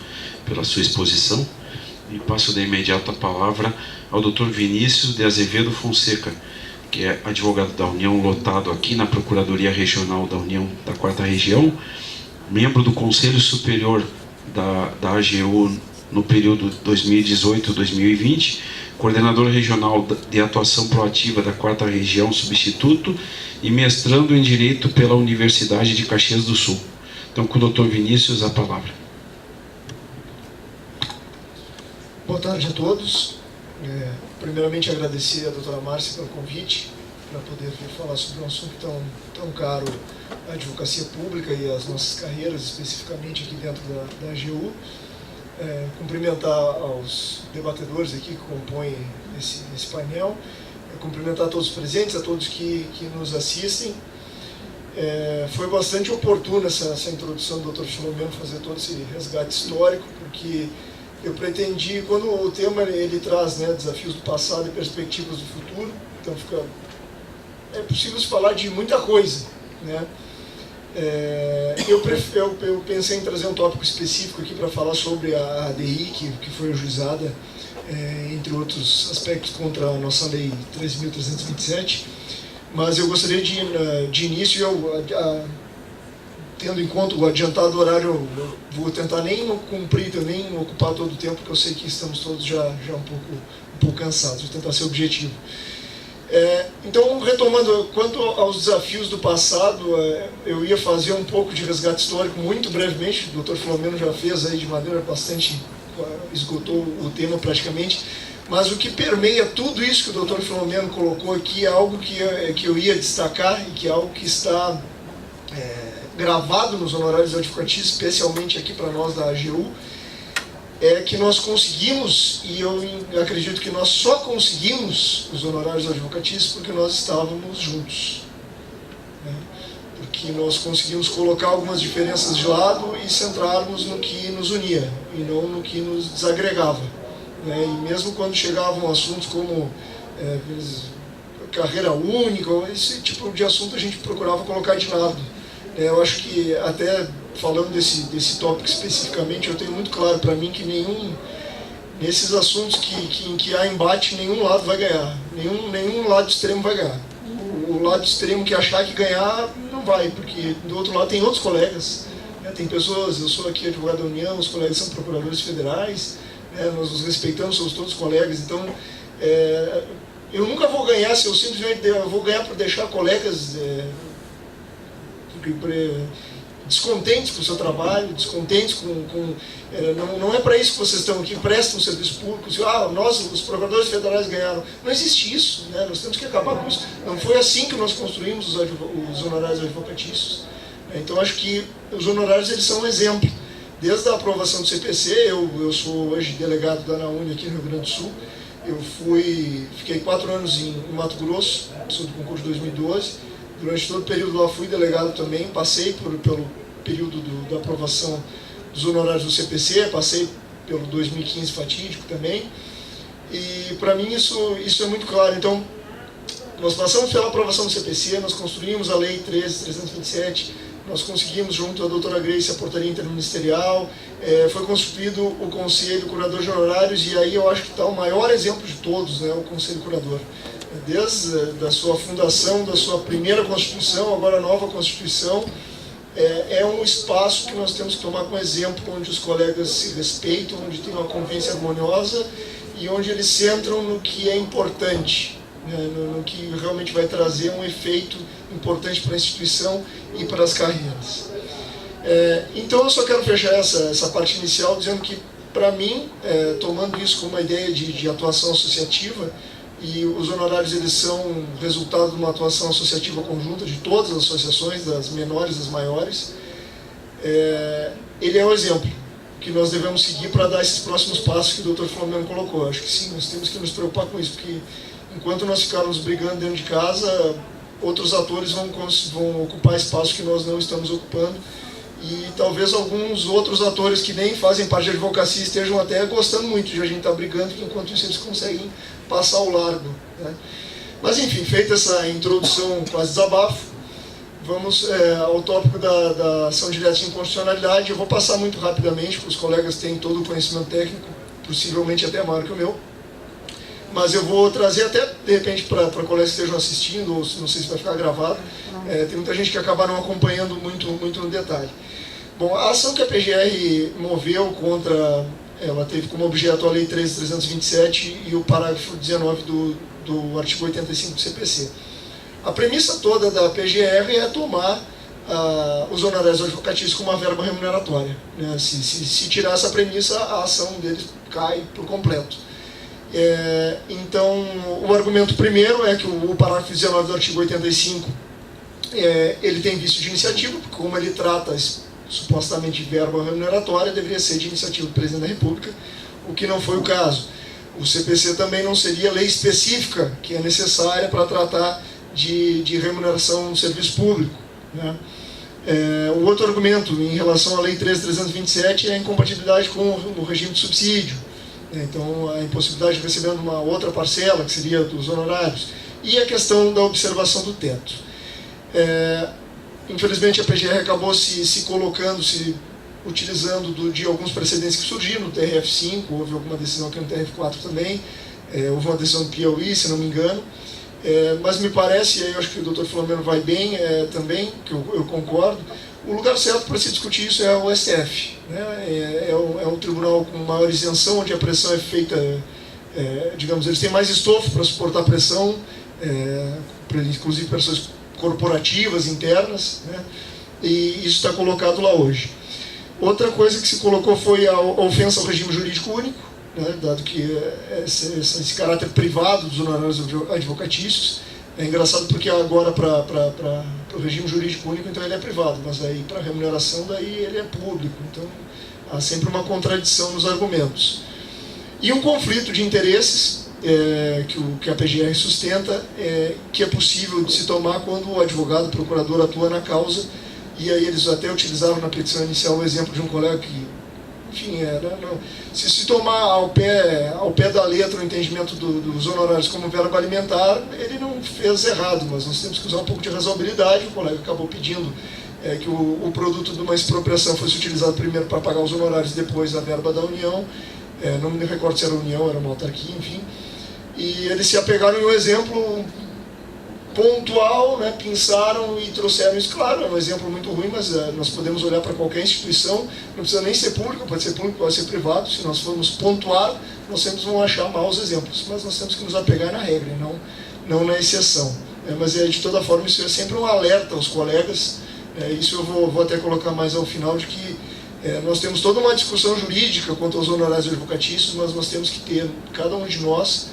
pela sua exposição e passo de imediato a palavra ao Dr. Vinícius de Azevedo Fonseca, que é advogado da União lotado aqui na Procuradoria Regional da União da 4ª Região, membro do Conselho Superior da AGU no período 2018-2020, coordenador regional de atuação proativa da 4ª Região, substituto, e mestrando em Direito pela Universidade de Caxias do Sul. Então, com o Dr. Vinícius, a palavra. Boa tarde a todos. Primeiramente, agradecer a doutora Márcia pelo convite para poder vir falar sobre um assunto tão caro à advocacia pública e às nossas carreiras, especificamente aqui dentro da AGU. Cumprimentar aos debatedores aqui que compõem esse painel, cumprimentar a todos os presentes, a todos que nos assistem. Foi bastante oportuna essa introdução do Dr. Filomeno fazer todo esse resgate histórico, porque eu pretendi, quando o tema ele traz, né, desafios do passado e perspectivas do futuro, então é possível se falar de muita coisa, né? Eu pensei em trazer um tópico específico aqui para falar sobre a ADI, que foi ajuizada, entre outros aspectos, contra a nossa Lei 13.327, mas eu gostaria de início, tendo em conta o adiantado horário, eu vou tentar nem cumprir, nem ocupar todo o tempo, porque eu sei que estamos todos já um pouco cansados, vou tentar ser objetivo. Então, retomando, quanto aos desafios do passado, eu ia fazer um pouco de resgate histórico, muito brevemente, o Dr. Filomeno já fez aí de maneira bastante, esgotou o tema praticamente, mas o que permeia tudo isso que o Dr. Filomeno colocou aqui é algo que eu ia destacar e que é algo que está gravado nos honorários advocatícios, especialmente aqui para nós da AGU, é que nós conseguimos, e eu acredito que nós só conseguimos os honorários advocatícios porque nós estávamos juntos, né? Porque nós conseguimos colocar algumas diferenças de lado e centrarmos no que nos unia e não no que nos desagregava, né? E mesmo quando chegavam assuntos como carreira única, esse tipo de assunto a gente procurava colocar de lado. Eu acho que, até falando desse tópico especificamente, eu tenho muito claro para mim que nesses assuntos em que há embate, nenhum lado vai ganhar, nenhum lado extremo vai ganhar. O lado extremo que achar que ganhar, não vai, porque do outro lado tem outros colegas, né? Tem pessoas, eu sou aqui advogado da União, os colegas são procuradores federais, né? Nós nos respeitamos, somos todos colegas, então eu nunca vou ganhar se eu simplesmente vou ganhar por deixar colegas descontentes com o seu trabalho, descontentes não é para isso que vocês estão aqui, prestam um serviço público, nós, os procuradores federais ganharam. Não existe isso, né? Nós temos que acabar com isso. Não foi assim que nós construímos os honorários advocatícios. Então, acho que os honorários eles são um exemplo. Desde a aprovação do CPC, eu sou hoje delegado da ANAUNE aqui no Rio Grande do Sul. Eu fiquei 4 anos em Mato Grosso, sou do concurso de 2012. Durante todo o período lá fui delegado também, passei pelo período da aprovação dos honorários do CPC, passei pelo 2015 fatídico também, e para mim isso é muito claro. Então, nós passamos pela aprovação do CPC, nós construímos a Lei 13.327, nós conseguimos, junto à doutora Grace, a portaria interministerial, foi constituído o Conselho Curador de Honorários, e aí eu acho que está o maior exemplo de todos, né, o Conselho Curador. Desde da sua fundação, da sua primeira Constituição, agora a nova Constituição, é um espaço que nós temos que tomar como exemplo, onde os colegas se respeitam, onde tem uma convivência harmoniosa e onde eles centram no que é importante, né, no que realmente vai trazer um efeito importante para a instituição e para as carreiras. Então eu só quero fechar essa parte inicial dizendo que, para mim, tomando isso como uma ideia de atuação associativa, e os honorários eles são resultado de uma atuação associativa conjunta de todas as associações, das menores às maiores, ele é o exemplo que nós devemos seguir para dar esses próximos passos que o Dr. Flamengo colocou. Acho que sim, nós temos que nos preocupar com isso, porque enquanto nós ficarmos brigando dentro de casa, outros atores vão ocupar espaço que nós não estamos ocupando, e talvez alguns outros atores que nem fazem parte da advocacia estejam até gostando muito de a gente estar brigando, que enquanto isso eles conseguem passar ao largo, né? Mas enfim, feita essa introdução quase desabafo, vamos ao tópico da ação direta de inconstitucionalidade. Eu vou passar muito rapidamente, porque os colegas têm todo o conhecimento técnico, possivelmente até maior que o meu, mas eu vou trazer até, de repente, para colegas que estejam assistindo, ou não sei se vai ficar gravado, tem muita gente que acaba não acompanhando muito no detalhe. Bom, a ação que a PGR moveu contra, ela teve como objeto a Lei 13.327 e o parágrafo 19 do artigo 85 do CPC. A premissa toda da PGR é tomar os honorários advocatícios como uma verba remuneratória, né? Se tirar essa premissa, a ação deles cai por completo. Então, o argumento primeiro é que o parágrafo 19 do artigo 85 ele tem vício de iniciativa, porque como ele trata supostamente de verba remuneratória, deveria ser de iniciativa do Presidente da República, o que não foi o caso. O CPC também não seria lei específica que é necessária para tratar de remuneração no serviço público, né? O outro argumento em relação à Lei 13.327 é a incompatibilidade com o regime de subsídio, né? Então, a impossibilidade de receber uma outra parcela, que seria dos honorários, e a questão da observação do teto. Infelizmente, a PGR acabou se colocando, se utilizando de alguns precedentes que surgiram no TRF5, houve alguma decisão aqui no TRF4 também, houve uma decisão do Piauí, se não me engano. Mas me parece, e aí eu acho que o Dr. Flamengo vai bem também, que eu concordo, o lugar certo para se discutir isso é o STF, né? É um tribunal com maior isenção, onde a pressão é feita, digamos, eles têm mais estofo para suportar a pressão, inclusive pressões corporativas, internas, né? E isso está colocado lá hoje. Outra coisa que se colocou foi a ofensa ao regime jurídico único, né, dado que esse caráter privado dos honorários advocatícios. É engraçado porque agora para o regime jurídico único então ele é privado, mas aí para a remuneração daí ele é público, então há sempre uma contradição nos argumentos. E um conflito de interesses que a PGR sustenta, que é possível de se tomar quando o advogado, o procurador atua na causa, e aí eles até utilizaram na petição inicial o exemplo de um colega que, enfim, se tomar ao pé da letra o entendimento dos honorários como verba alimentar, ele não fez errado, mas nós temos que usar um pouco de razoabilidade. O colega acabou pedindo que o produto de uma expropriação fosse utilizado primeiro para pagar os honorários e depois a verba da União. Não me recordo se era a União, era uma autarquia, enfim. E eles se apegaram em um exemplo pontual, né, pensaram e trouxeram isso. Claro, é um exemplo muito ruim, mas nós podemos olhar para qualquer instituição, não precisa nem ser público, pode ser privado. Se nós formos pontuar, nós sempre vamos achar maus exemplos, mas nós temos que nos apegar na regra, não na exceção. Mas de toda forma isso é sempre um alerta aos colegas, isso eu vou até colocar mais ao final, de que nós temos toda uma discussão jurídica quanto aos honorários advocatícios, mas nós temos que ter, cada um de nós,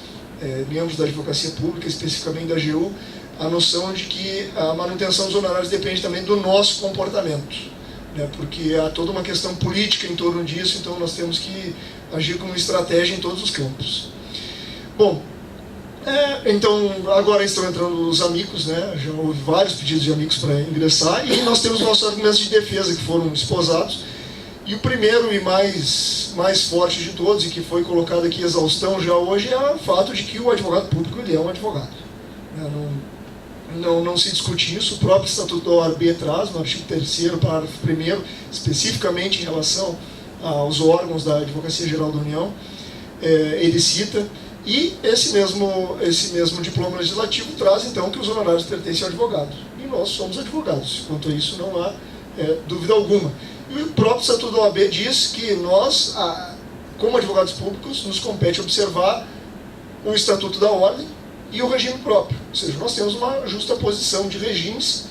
membros da advocacia pública, especificamente da AGU, a noção de que a manutenção dos honorários depende também do nosso comportamento, né? Porque há toda uma questão política em torno disso, então nós temos que agir com estratégia em todos os campos. Bom, então agora estão entrando os amigos, né? Já houve vários pedidos de amigos para ingressar, e nós temos nossos argumentos de defesa que foram esposados. E o primeiro e mais forte de todos, e que foi colocado aqui em exaustão já hoje, é o fato de que o advogado público ele é um advogado. Não se discute isso. O próprio Estatuto da OAB traz, no artigo 3º, parágrafo 1º, especificamente em relação aos órgãos da Advocacia Geral da União, ele cita, e esse mesmo diploma legislativo traz, então, que os honorários pertencem ao advogado. E nós somos advogados, quanto a isso não há dúvida alguma. E o próprio Estatuto da OAB diz que nós, como advogados públicos, nos compete observar o Estatuto da Ordem e o regime próprio. Ou seja, nós temos uma justa posição de regimes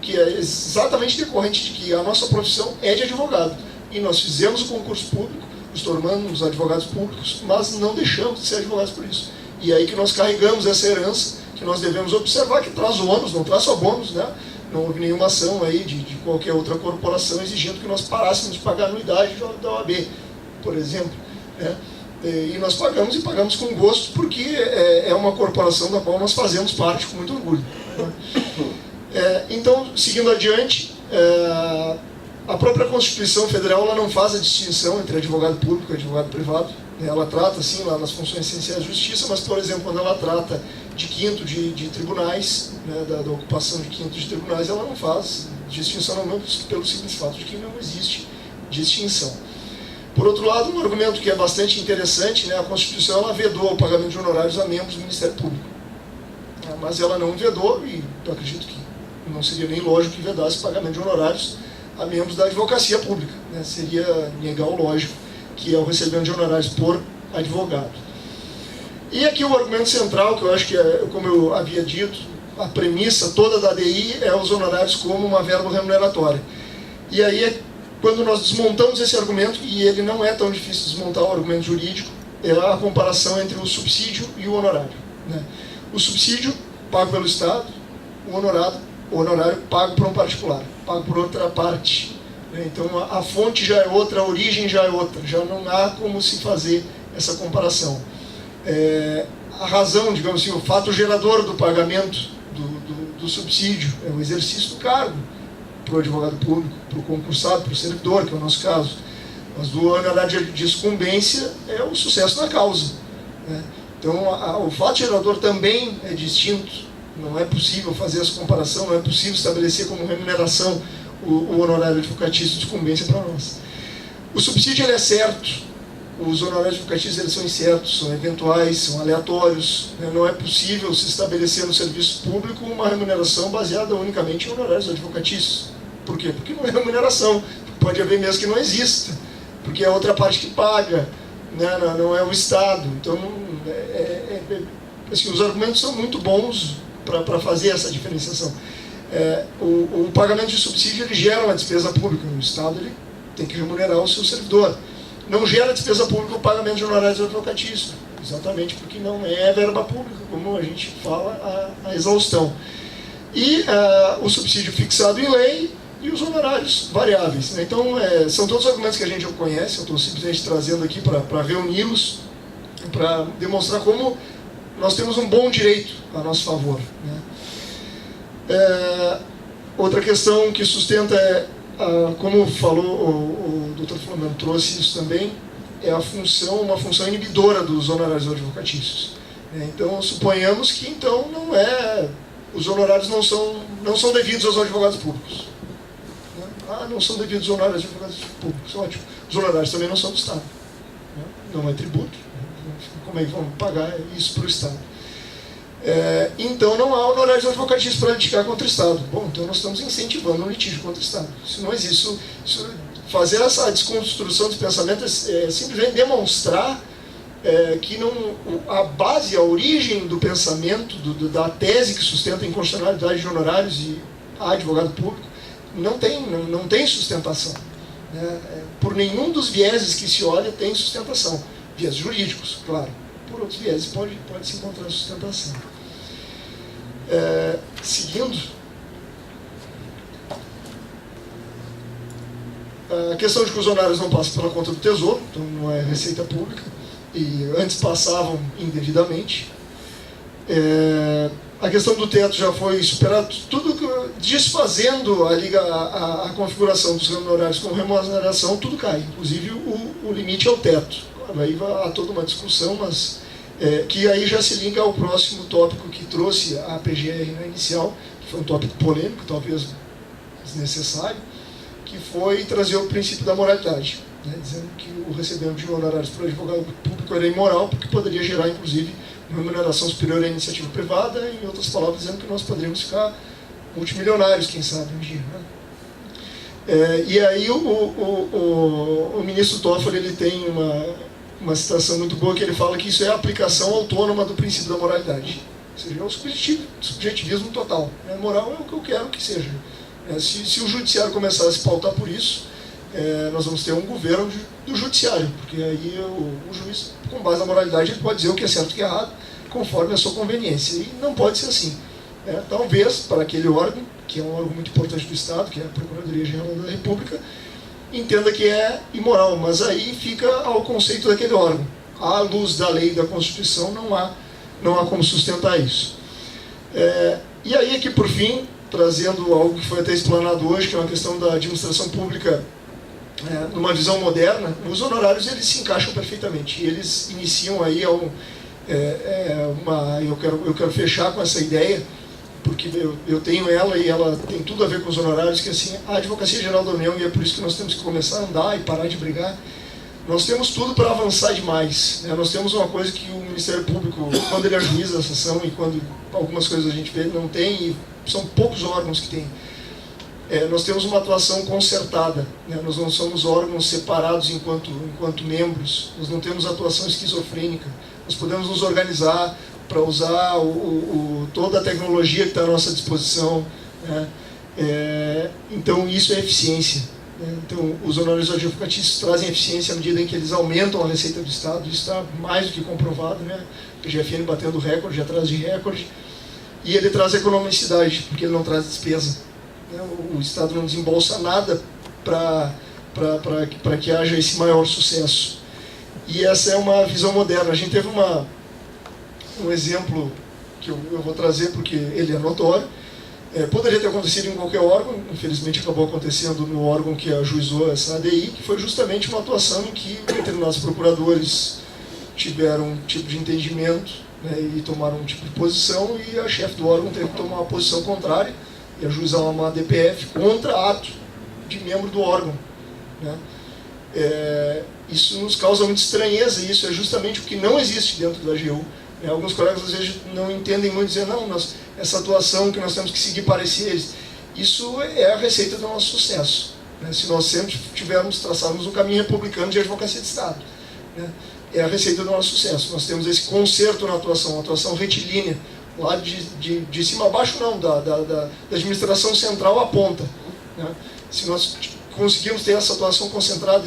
que é exatamente decorrente de que a nossa profissão é de advogado. E nós fizemos o concurso público, nos tornamos advogados públicos, mas não deixamos de ser advogados por isso. E é aí que nós carregamos essa herança, que nós devemos observar, que traz ônus, não traz só bônus, né? Não houve nenhuma ação aí de qualquer outra corporação exigindo que nós parássemos de pagar a anuidade da OAB, por exemplo, né? E nós pagamos, e pagamos com gosto, porque é uma corporação da qual nós fazemos parte com muito orgulho, né? Então, seguindo adiante, a própria Constituição Federal ela não faz a distinção entre advogado público e advogado privado. Ela trata, sim, lá nas funções essenciais de justiça, mas, por exemplo, quando ela trata de quinto de tribunais, né, da ocupação de quinto de tribunais, ela não faz distinção, não, pelo simples fato de que não existe distinção. Por outro lado, um argumento que é bastante interessante, né, a Constituição ela vedou o pagamento de honorários a membros do Ministério Público. Mas ela não vedou, e eu acredito que não seria nem lógico que vedasse o pagamento de honorários a membros da advocacia pública, né? Seria negar o lógico, que é o recebimento de honorários por advogado. E aqui o argumento central, que eu acho que é, como eu havia dito, a premissa toda da ADI é os honorários como uma verba remuneratória. E aí, quando nós desmontamos esse argumento, e ele não é tão difícil desmontar o argumento jurídico, é a comparação entre o subsídio e o honorário, né? O subsídio pago pelo Estado, o honorário pago por um particular, pago por outra parte. Então a fonte já é outra, a origem já é outra, já não há como se fazer essa comparação. A razão, digamos assim, o fato gerador do pagamento do subsídio é o exercício do cargo para o advogado público, para o concursado, para o servidor, que é o nosso caso. Mas do honorário de sucumbência é o sucesso da causa, né? Então o fato gerador também é distinto. Não é possível fazer essa comparação, não é possível estabelecer como remuneração o honorário advocatício de sucumbência para nós. O subsídio ele é certo, os honorários advocatícios eles são incertos, são eventuais, são aleatórios, né? Não é possível se estabelecer no serviço público uma remuneração baseada unicamente em honorários advocatícios. Por quê? Porque não é remuneração, pode haver mesmo que não exista, porque é outra parte que paga, né? Não é o Estado. Então, assim, os argumentos são muito bons para fazer essa diferenciação. O pagamento de subsídio ele gera uma despesa pública. O Estado ele tem que remunerar o seu servidor. Não gera despesa pública o pagamento de honorários advocatícios, exatamente porque não é verba pública, como a gente fala a exaustão. E o subsídio fixado em lei e os honorários variáveis, né? Então, são todos os argumentos que a gente já conhece, eu estou simplesmente trazendo aqui para reuni-los, para demonstrar como nós temos um bom direito a nosso favor, né? Outra questão que sustenta como falou o Dr. Flamengo, trouxe isso também, é uma função inibidora dos honorários advocatícios. Então, suponhamos que então os honorários não são devidos aos advogados públicos. Não são devidos aos honorários advogados públicos, ótimo. Os honorários também não são do Estado. Não é tributo. Como é que vamos pagar isso para o Estado? Então não há honorários advocatícios para litigar contra o Estado. Bom, então nós estamos incentivando um litígio contra o Estado. Isso não existe. Fazer essa desconstrução dos pensamentos é simplesmente demonstrar que a base, a origem do pensamento, da tese que sustenta a inconstitucionalidade de honorários e a advogado público, não tem sustentação. Por nenhum dos vieses que se olha tem sustentação. Vieses jurídicos, claro. Por outros vieses pode se encontrar sustentação. Seguindo, a questão de que os honorários não passam pela conta do Tesouro, então não é receita pública, e antes passavam indevidamente. A questão do teto já foi superada, tudo desfazendo a configuração dos honorários como remuneração, tudo cai, inclusive o limite é o teto. Aí há toda uma discussão, mas que aí já se liga ao próximo tópico que trouxe a PGR na inicial, que foi um tópico polêmico, talvez desnecessário, que foi trazer o princípio da moralidade, né, dizendo que o recebimento de honorários para o advogado público era imoral, porque poderia gerar, inclusive, uma remuneração superior à iniciativa privada, em outras palavras, dizendo que nós poderíamos ficar multimilionários, quem sabe, um dia, né? E aí o ministro Toffoli ele tem uma citação muito boa que ele fala que isso é a aplicação autônoma do princípio da moralidade. Ou seja, é o subjetivismo total. Moral é o que eu quero que seja. Se o judiciário começar a se pautar por isso, nós vamos ter um governo do judiciário, porque aí o juiz, com base na moralidade, ele pode dizer o que é certo e o que é errado, conforme a sua conveniência. E não pode ser assim. Talvez, para aquele órgão, que é um órgão muito importante do Estado, que é a Procuradoria-Geral da República, entenda que é imoral, mas aí fica ao conceito daquele órgão. À luz da lei e da Constituição, não há como sustentar isso. E aí aqui, por fim, trazendo algo que foi até explanado hoje, que é uma questão da administração pública numa visão moderna, os honorários eles se encaixam perfeitamente. E eles iniciam aí eu quero fechar com essa ideia, porque eu tenho ela e ela tem tudo a ver com os honorários, que assim, a Advocacia Geral da União, e é por isso que nós temos que começar a andar e parar de brigar, nós temos tudo para avançar demais. Nós temos uma coisa que o Ministério Público, quando ele ajuiza a sessão e quando algumas coisas a gente vê, não tem, e são poucos órgãos que tem. Nós temos uma atuação concertada, nós não somos órgãos separados enquanto membros, nós não temos atuação esquizofrênica, nós podemos nos organizar para usar toda a tecnologia que está à nossa disposição, então isso é eficiência. Então os honorários advocatícios trazem eficiência à medida em que eles aumentam a receita do Estado, isso está mais do que comprovado, o PGFN batendo recorde atrás de recorde, e ele traz economicidade, porque ele não traz despesa. O Estado não desembolsa nada para que haja esse maior sucesso. E essa é uma visão moderna. A gente teve um exemplo que eu vou trazer porque ele é notório. Poderia ter acontecido em qualquer órgão, infelizmente acabou acontecendo no órgão que ajuizou essa ADI, que foi justamente uma atuação em que determinados procuradores tiveram um tipo de entendimento, e tomaram um tipo de posição, e a chefe do órgão teve que tomar uma posição contrária e ajuizar uma DPF contra ato de membro do órgão. Isso nos causa muita estranheza, e isso é justamente o que não existe dentro da AGU. Alguns colegas às vezes não entendem muito, dizendo, não, essa atuação que nós temos que seguir pareceres, isso é a receita do nosso sucesso. Se nós sempre traçarmos um caminho republicano de advocacia de Estado. É a receita do nosso sucesso. Nós temos esse conserto na atuação, uma atuação retilínea, lá de cima a baixo não, da administração central à ponta. Se nós conseguirmos ter essa atuação concentrada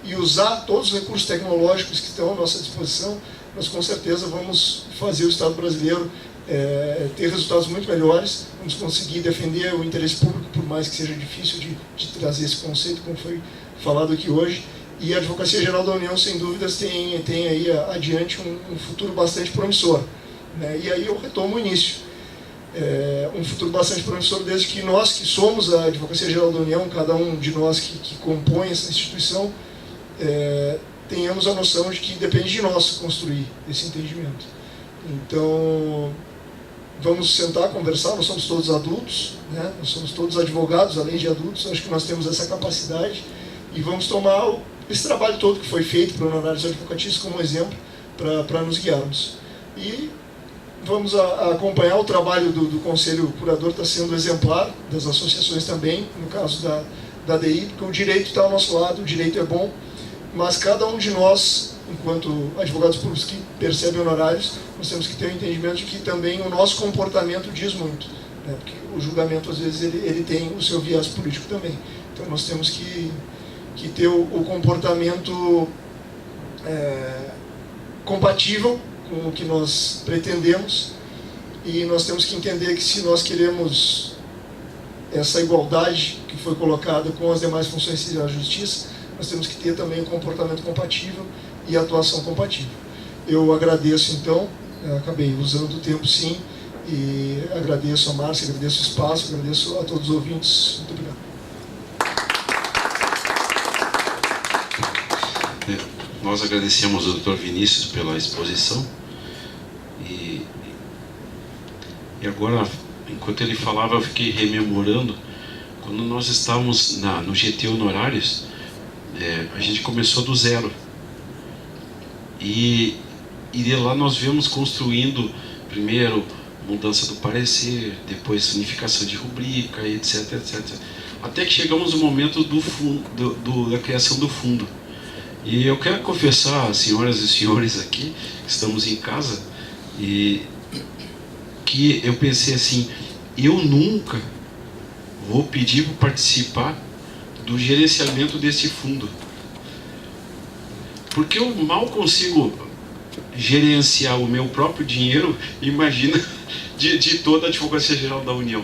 e usar todos os recursos tecnológicos que estão à nossa disposição, nós com certeza vamos fazer o Estado brasileiro ter resultados muito melhores, vamos conseguir defender o interesse público, por mais que seja difícil de trazer esse conceito, como foi falado aqui hoje. E a Advocacia Geral da União, sem dúvidas, tem aí adiante um futuro bastante promissor. E aí eu retomo o início. Um futuro bastante promissor desde que nós, que somos a Advocacia Geral da União, cada um de nós que compõe essa instituição, tenhamos a noção de que depende de nós construir esse entendimento. Então, vamos sentar, conversar, nós somos todos adultos, nós somos todos advogados, além de adultos, acho que nós temos essa capacidade, e vamos tomar esse trabalho todo que foi feito para honorários advocatícios como exemplo para nos guiarmos. E vamos acompanhar o trabalho do Conselho Curador, está sendo exemplar, das associações também, no caso da ADI, porque o direito está ao nosso lado, o direito é bom, mas cada um de nós, enquanto advogados públicos que percebem honorários, nós temos que ter o entendimento de que também o nosso comportamento diz muito, porque o julgamento, às vezes, ele tem o seu viés político também. Então nós temos que ter o comportamento compatível com o que nós pretendemos, e nós temos que entender que se nós queremos essa igualdade que foi colocada com as demais funções da justiça, nós temos que ter também um comportamento compatível e atuação compatível. Eu agradeço então, acabei usando o tempo sim, e agradeço a Márcia, agradeço o espaço, agradeço a todos os ouvintes. Muito obrigado. Nós agradecemos ao Dr. Vinícius pela exposição, e agora, enquanto ele falava, eu fiquei rememorando, quando nós estávamos no GT Honorários, a gente começou do zero, e de lá nós viemos construindo, primeiro, mudança do parecer, depois unificação de rubrica, etc, etc, até que chegamos no momento da criação do fundo. E eu quero confessar, senhoras e senhores aqui, que estamos em casa, e que eu pensei assim, eu nunca vou pedir para participar do gerenciamento deste fundo. Porque eu mal consigo gerenciar o meu próprio dinheiro, imagina de toda a Advocacia Geral da União.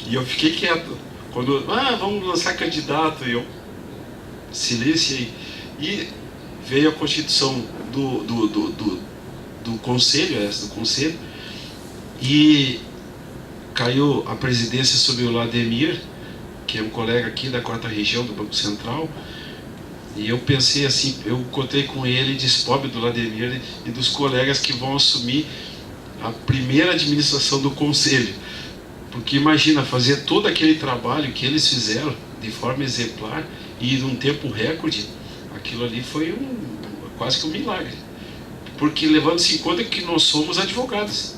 E eu fiquei quieto. Quando, vamos lançar candidato, e eu silenciei. E veio a constituição do conselho, e caiu a presidência sobre o Lademir, que é um colega aqui da 4ª Região do Banco Central. E eu pensei assim, eu encontrei com ele e disse, pobre do Lademir e dos colegas que vão assumir a primeira administração do conselho. Porque imagina, fazer todo aquele trabalho que eles fizeram de forma exemplar e num tempo recorde, aquilo ali foi quase que um milagre. Porque levando-se em conta que nós somos advogados,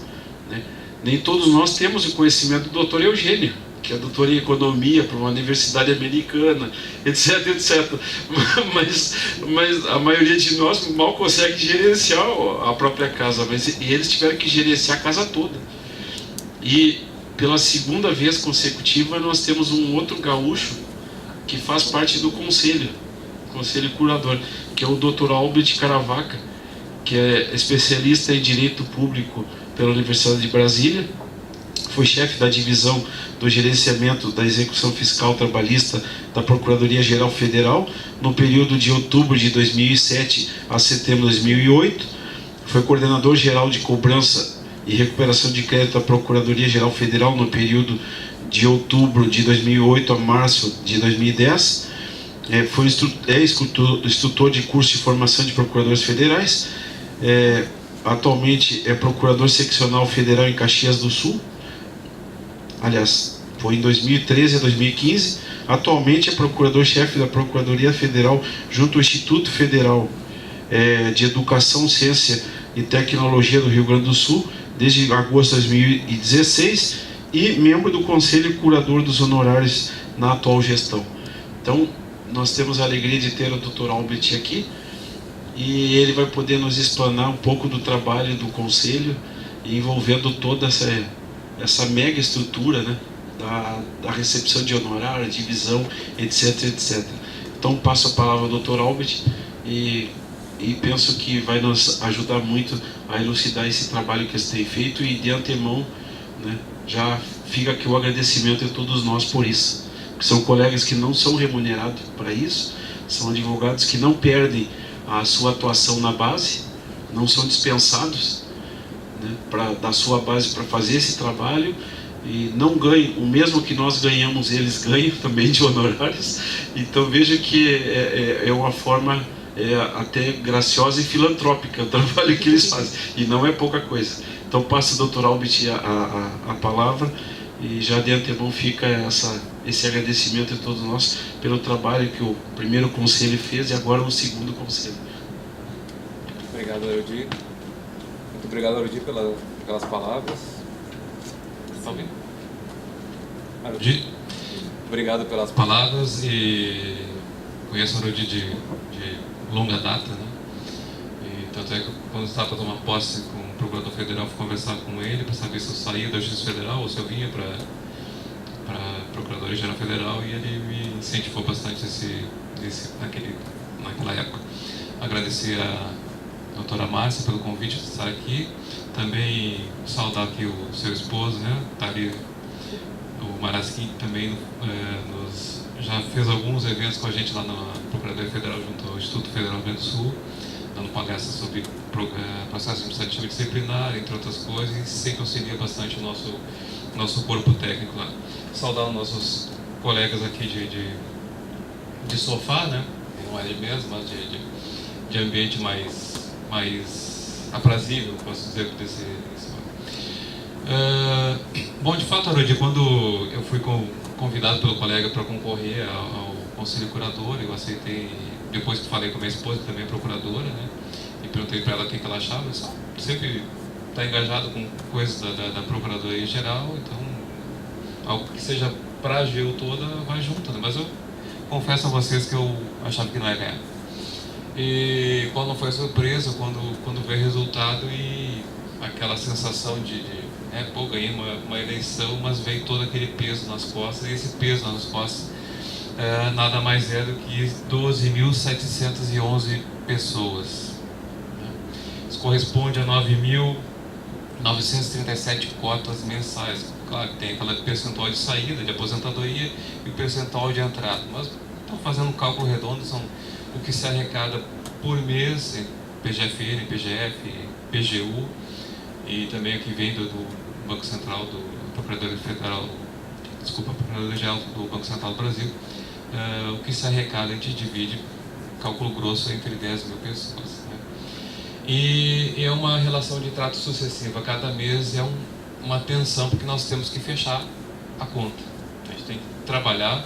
né? Nem todos nós temos o conhecimento do Dr. Eugênio, que é doutor em economia para uma universidade americana, etc, etc. Mas a maioria de nós mal consegue gerenciar a própria casa, mas eles tiveram que gerenciar a casa toda. E pela segunda vez consecutiva nós temos um outro gaúcho que faz parte do conselho curador, que é o Dr. Albert Caravaca, que é especialista em Direito Público pela Universidade de Brasília, foi chefe da divisão do gerenciamento da execução fiscal trabalhista da Procuradoria-Geral Federal no período de outubro de 2007 a setembro de 2008, foi coordenador geral de cobrança e recuperação de crédito da Procuradoria-Geral Federal no período de outubro de 2008 a março de 2010, foi instrutor de curso de formação de procuradores federais, atualmente é procurador seccional federal em Caxias do Sul. Aliás, foi em 2013 a 2015. Atualmente é procurador-chefe da Procuradoria Federal junto ao Instituto Federal de Educação, Ciência e Tecnologia do Rio Grande do Sul, desde agosto de 2016, e membro do Conselho Curador dos Honorários na atual gestão. Então, nós temos a alegria de ter o Dr. Albert aqui, e ele vai poder nos explanar um pouco do trabalho do Conselho, envolvendo toda essa mega estrutura, né, da recepção de honorário, divisão, etc, etc. Então passo a palavra ao Dr. Albert e penso que vai nos ajudar muito a elucidar esse trabalho que eles têm feito, e de antemão, né, já fica aqui o agradecimento de todos nós por isso, que são colegas que não são remunerados para isso, são advogados que não perdem a sua atuação na base, não são dispensados, né, da sua base para fazer esse trabalho, e não ganham o mesmo que nós ganhamos, eles ganham também de honorários. Então veja que é uma forma até graciosa e filantrópica o trabalho que eles fazem, e não é pouca coisa. Então passo ao Dr. Albert a palavra, e já de antemão fica esse agradecimento de todos nós pelo trabalho que o primeiro conselho fez e agora o segundo conselho. Obrigado, Arudi. Muito obrigado, Arudi, pelas palavras. Está ouvindo? Arudi, obrigado pelas palavras, e conheço o Arudi de longa data, né? E tanto é que quando estava para tomar posse com o Procurador Federal, fui conversar com ele para saber se eu saía da Justiça Federal ou se eu vinha para a Procuradoria-Geral Federal, e ele me incentivou bastante naquela época. Agradecer a doutora Márcia pelo convite de estar aqui, também saudar aqui o seu esposo, né? Tá ali, o Marasquim, também já fez alguns eventos com a gente lá na Procuradoria Federal junto ao Instituto Federal do Rio Grande do Sul, dando palestras sobre processo administrativo e disciplinar, entre outras coisas, e sempre auxilia bastante o nosso corpo técnico lá. Saudar os nossos colegas aqui de sofá, né? Não é ele mesmo, mas de ambiente mais aprazível, posso dizer, desse bom, de fato, Arudi, quando eu fui convidado pelo colega para concorrer ao Conselho Curador, eu aceitei, depois que falei com a minha esposa, que também é procuradora, né? E perguntei para ela o que ela achava. Eu sempre está engajado com coisas da Procuradoria Geral, então algo que seja para a AGU toda vai junto, né? Mas eu confesso a vocês que eu achava que não ia ganhar. E qual não foi a surpresa quando veio o resultado e aquela sensação de Pô, ganhei uma eleição, mas veio todo aquele peso nas costas, e esse peso nas costas nada mais é do que 12.711 pessoas. Isso corresponde a 9.937 cotas mensais. Claro que tem aquela percentual de saída, de aposentadoria, e o percentual de entrada. Mas estou fazendo um cálculo redondo, são o que se arrecada por mês em PGFN, PGF, PGU, e também o que vem do Banco Central, do Procuradoria Geral do Banco Central do Brasil. O que se arrecada a gente divide, cálculo grosso, entre 10 mil pessoas. Né? E é uma relação de trato sucessiva. Cada mês é uma tensão, porque nós temos que fechar a conta. A gente tem que trabalhar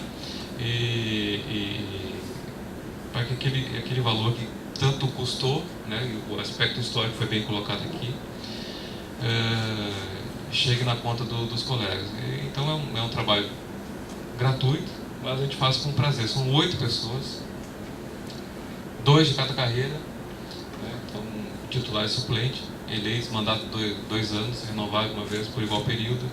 para que aquele valor que tanto custou, né, e o aspecto histórico foi bem colocado aqui, chegue na conta dos colegas. Então é um trabalho gratuito, mas a gente faz com prazer. São 8 pessoas, 2 de cada carreira, né? Então titular e suplente, eleitos, mandato 2 anos, renovável uma vez por igual período.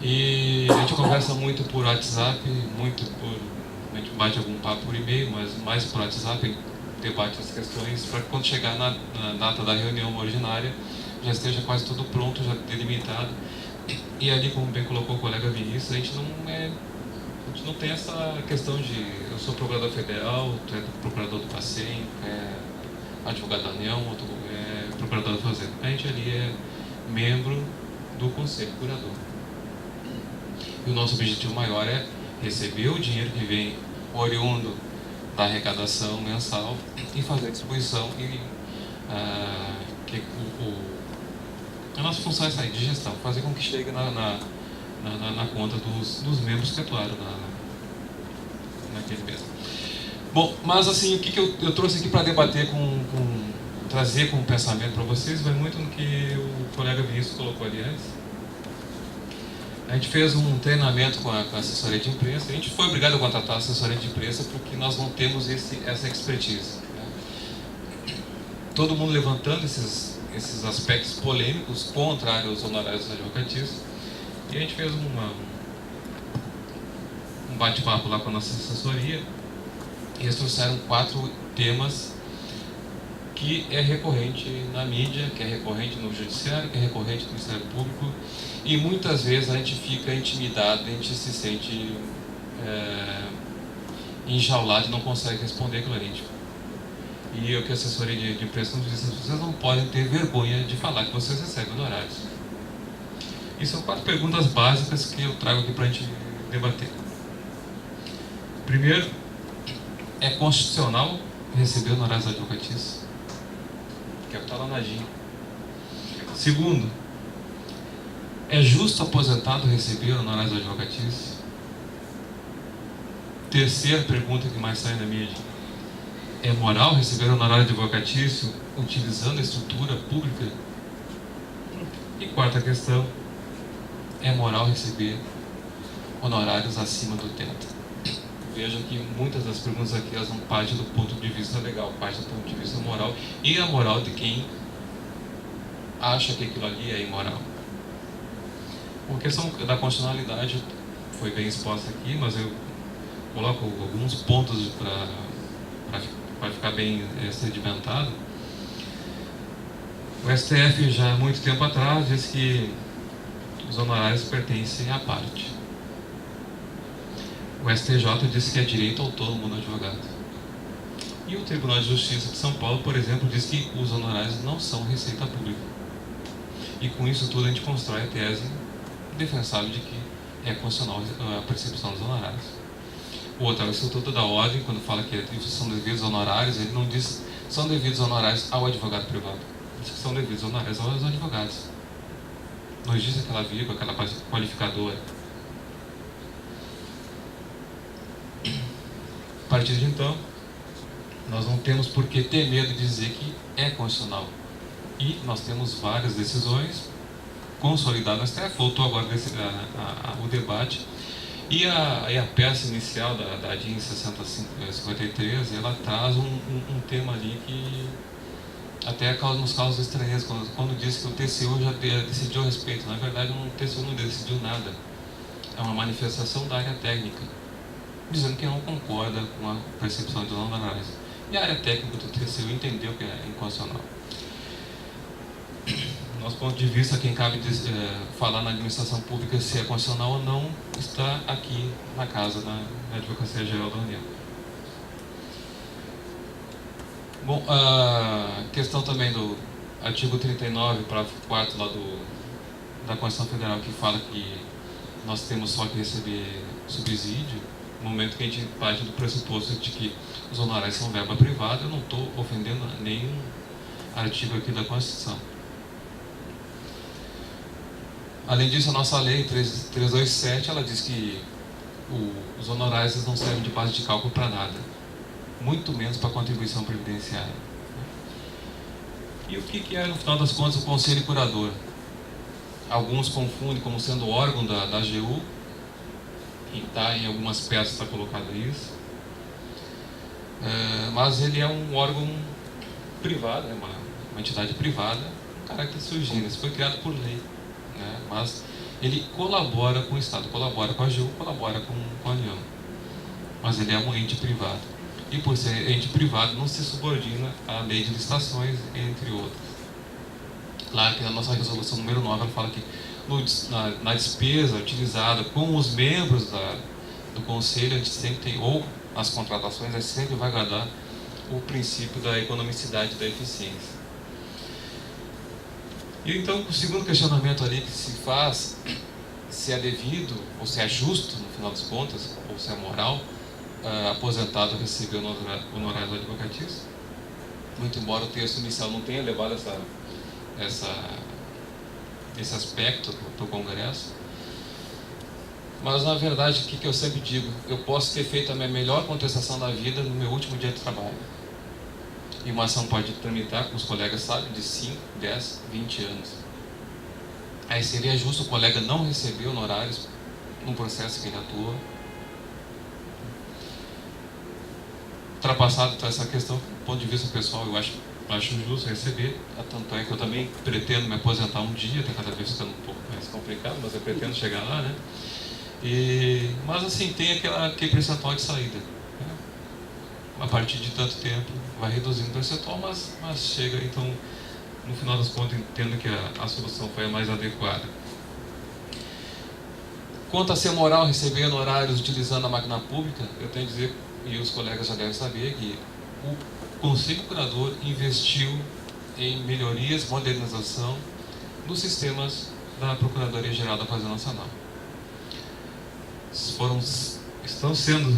E a gente conversa muito por WhatsApp, a gente bate algum papo por e-mail, mas mais por WhatsApp, a gente debate as questões para que quando chegar na data da reunião ordinária já esteja quase tudo pronto, já delimitado. E ali, como bem colocou o colega Vinícius, a gente não tem essa questão de eu sou procurador federal, tu é procurador do Bacen, advogado da União, outro é procurador da Fazenda. A gente ali é membro do Conselho Curador. E o nosso objetivo maior é receber o dinheiro que vem oriundo da arrecadação mensal e fazer a distribuição a nossa função é sair de gestão, fazer com que chegue na conta dos membros que atuaram naquele mês. Bom, mas assim, o que eu trouxe aqui para debater, trazer como pensamento para vocês, vai muito no que o colega Vinícius colocou ali antes. A gente fez um treinamento com a assessoria de imprensa. A gente foi obrigado a contratar a assessoria de imprensa porque nós não temos essa expertise. Né? Todo mundo levantando esses aspectos polêmicos contrários aos honorários advocatícios. E a gente fez um bate-papo lá com a nossa assessoria. E eles trouxeram 4 temas que é recorrente na mídia, que é recorrente no judiciário, que é recorrente no Ministério Público. E muitas vezes a gente fica intimidado, a gente se sente enjaulado e não consegue responder aquilo ali. E o que a assessoria de imprensa nos disse, vocês não podem ter vergonha de falar que vocês recebem honorários. E são 4 perguntas básicas que eu trago aqui para a gente debater. Primeiro, é constitucional receber honorários advocatícios? Que é o que está lá na GIN. Segundo, é justo aposentado receber honorários advocatícios? Terceira pergunta que mais sai na mídia. É moral receber honorário advocatício utilizando a estrutura pública? E quarta questão, é moral receber honorários acima do teto? Veja que muitas das perguntas aqui elas não partem do ponto de vista legal, partem do ponto de vista moral, e a moral de quem acha que aquilo ali é imoral. A questão da constitucionalidade foi bem exposta aqui, mas eu coloco alguns pontos para ficar bem sedimentado. O STF já há muito tempo atrás disse que os honorários pertencem à parte. O STJ disse que é direito autônomo do advogado. E o Tribunal de Justiça de São Paulo, por exemplo, diz que os honorários não são receita pública. E com isso tudo a gente constrói a tese defensável de que é constitucional a percepção dos honorários. O outro é o Estatuto da Ordem, quando fala que são devidos honorários, ele não diz que são devidos honorários ao advogado privado, diz que são devidos honorários aos advogados. Não diz aquela vírgula, aquela qualificadora. A partir de então, nós não temos por que ter medo de dizer que é constitucional. E nós temos várias decisões consolidadas no STF, voltou agora o debate. E a peça inicial da DIN 6053, ela traz um tema ali até nos causa estranheza quando diz que o TCU já decidiu a respeito. Na verdade, o TCU não decidiu nada. É uma manifestação da área técnica, dizendo que não concorda com a percepção dos honorários. E a área técnica do TCU entendeu que é inconstitucional. Nosso ponto de vista, quem cabe falar na administração pública se é constitucional ou não, está aqui na casa, na Advocacia Geral da União. Bom, a questão também do artigo 39, parágrafo 4 lá da Constituição Federal, que fala que nós temos só que receber subsídio, no momento que a gente parte do pressuposto de que os honorários são verba privada, eu não estou ofendendo nenhum artigo aqui da Constituição. Além disso, a nossa lei 327, ela diz que os honorários não servem de base de cálculo para nada, muito menos para contribuição previdenciária. E o que é, no final das contas, o Conselho Curador? Alguns confundem como sendo órgão da AGU, em algumas peças está colocado isso, mas ele é um órgão privado, é uma entidade privada, um caráter sui generis, foi criado por lei, né? Mas ele colabora com o Estado, colabora com a AGU, colabora com a União, mas ele é um ente privado, e por ser ente privado não se subordina à lei de licitações, entre outras. Claro que na nossa resolução número 9 ela fala que na despesa utilizada com os membros do Conselho, a gente sempre tem, ou as contratações, a gente sempre vai guardar o princípio da economicidade e da eficiência. E então, o segundo questionamento ali que se faz, se é devido, ou se é justo, no final das contas, ou se é moral, aposentado receber honorários advocatícios, muito embora o texto inicial não tenha levado esse aspecto para o Congresso, mas na verdade o que eu sempre digo, eu posso ter feito a minha melhor contestação da vida no meu último dia de trabalho, e uma ação pode tramitar, como os colegas sabem, de 5, 10, 20 anos. Aí seria justo o colega não receber honorários num processo que ele atua? Ultrapassado então, essa questão, do ponto de vista pessoal, eu acho justo receber, tanto é que eu também pretendo me aposentar um dia, até cada vez ficando um pouco mais complicado, mas eu pretendo chegar lá, né? Mas assim, tem aquele percentual de saída, né? A partir de tanto tempo vai reduzindo o percentual, mas chega, então no final das contas entendo que a solução foi a mais adequada. Quanto a ser moral receber honorários utilizando a máquina pública, eu tenho a dizer, e os colegas já devem saber, que o Conselho Curador investiu em melhorias, modernização dos sistemas da Procuradoria-Geral da Fazenda Nacional. Estão sendo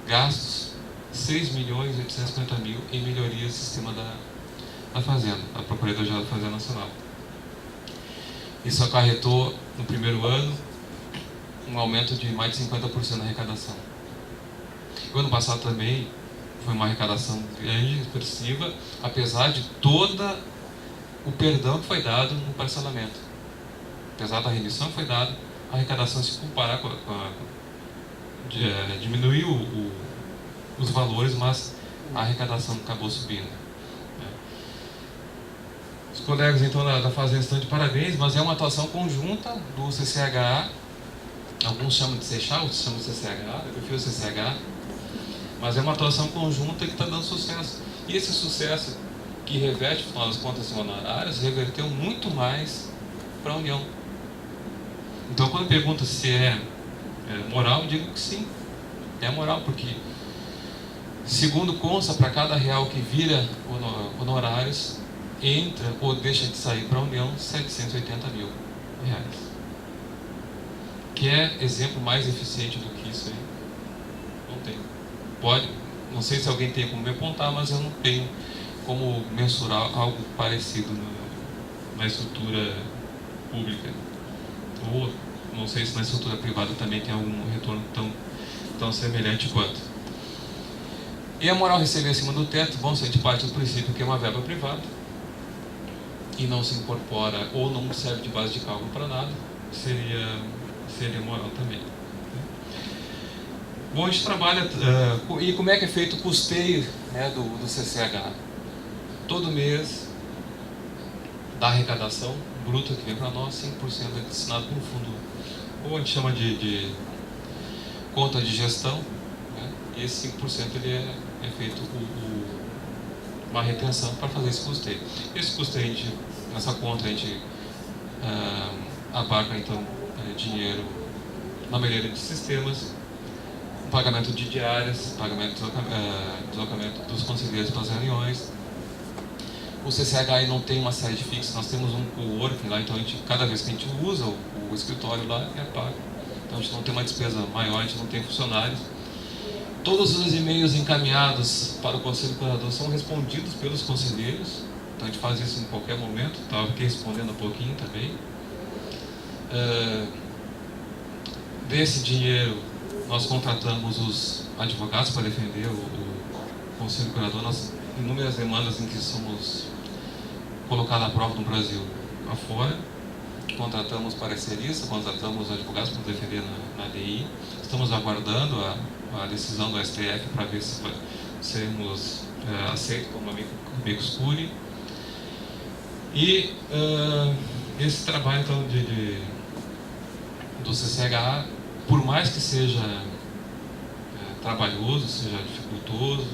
gastos 6.850.000 em melhorias do sistema da Fazenda, da Procuradoria-Geral da Fazenda Nacional. Isso acarretou, no primeiro ano, um aumento de mais de 50% na arrecadação. O ano passado também foi uma arrecadação grande, expressiva, apesar de todo o perdão que foi dado no parcelamento. Apesar da remissão que foi dada, a arrecadação, se comparar diminuiu os valores, mas a arrecadação acabou subindo. Os colegas então da Fazenda estão de parabéns, mas é uma atuação conjunta do CCHA, alguns chamam de CCHA, outros chamam de CCHA, eu prefiro o CCHA, mas é uma atuação conjunta que está dando sucesso. E esse sucesso, que reverte, no final das contas, em honorários, reverteu muito mais para a União. Então, quando pergunta se é moral, eu digo que sim, é moral, porque, segundo consta, para cada real que vira honorários, entra ou deixa de sair para a União 780.000 reais. Que é exemplo mais eficiente do que isso aí? Não tem. Não sei se alguém tem como me apontar, mas eu não tenho como mensurar algo parecido na estrutura pública. Ou não sei se na estrutura privada também tem algum retorno tão semelhante quanto. E a moral receber acima do teto, bom, se a gente parte do princípio que é uma verba privada e não se incorpora ou não serve de base de cálculo para nada, seria moral também. Bom, a gente trabalha, e como é que é feito o custeio, né, do CCH? Todo mês da arrecadação bruta que vem para nós, 5% é destinado para um fundo, ou a gente chama de conta de gestão, né? E esse 5% ele é feito uma retenção para fazer esse custeio. Esse custeio, nessa conta, a gente abarca então dinheiro na melhoria de sistemas, pagamento de diárias, pagamento de deslocamento dos conselheiros para as reuniões. O CCH não tem uma sede fixa, nós temos um coworking lá, então cada vez que a gente usa o escritório lá, é pago. Então a gente não tem uma despesa maior, a gente não tem funcionários. Todos os e-mails encaminhados para o Conselho Curador são respondidos pelos conselheiros, então a gente faz isso em qualquer momento, estava aqui respondendo um pouquinho também. Desse dinheiro, nós contratamos os advogados para defender o Conselho Curador nas inúmeras demandas em que somos colocados à prova no Brasil afora. Contratamos pareceristas, contratamos advogados para defender na DI. Estamos aguardando a decisão do STF para ver se seremos aceitos como amicus curiae. E esse trabalho então do CCH, por mais que seja trabalhoso, seja dificultoso,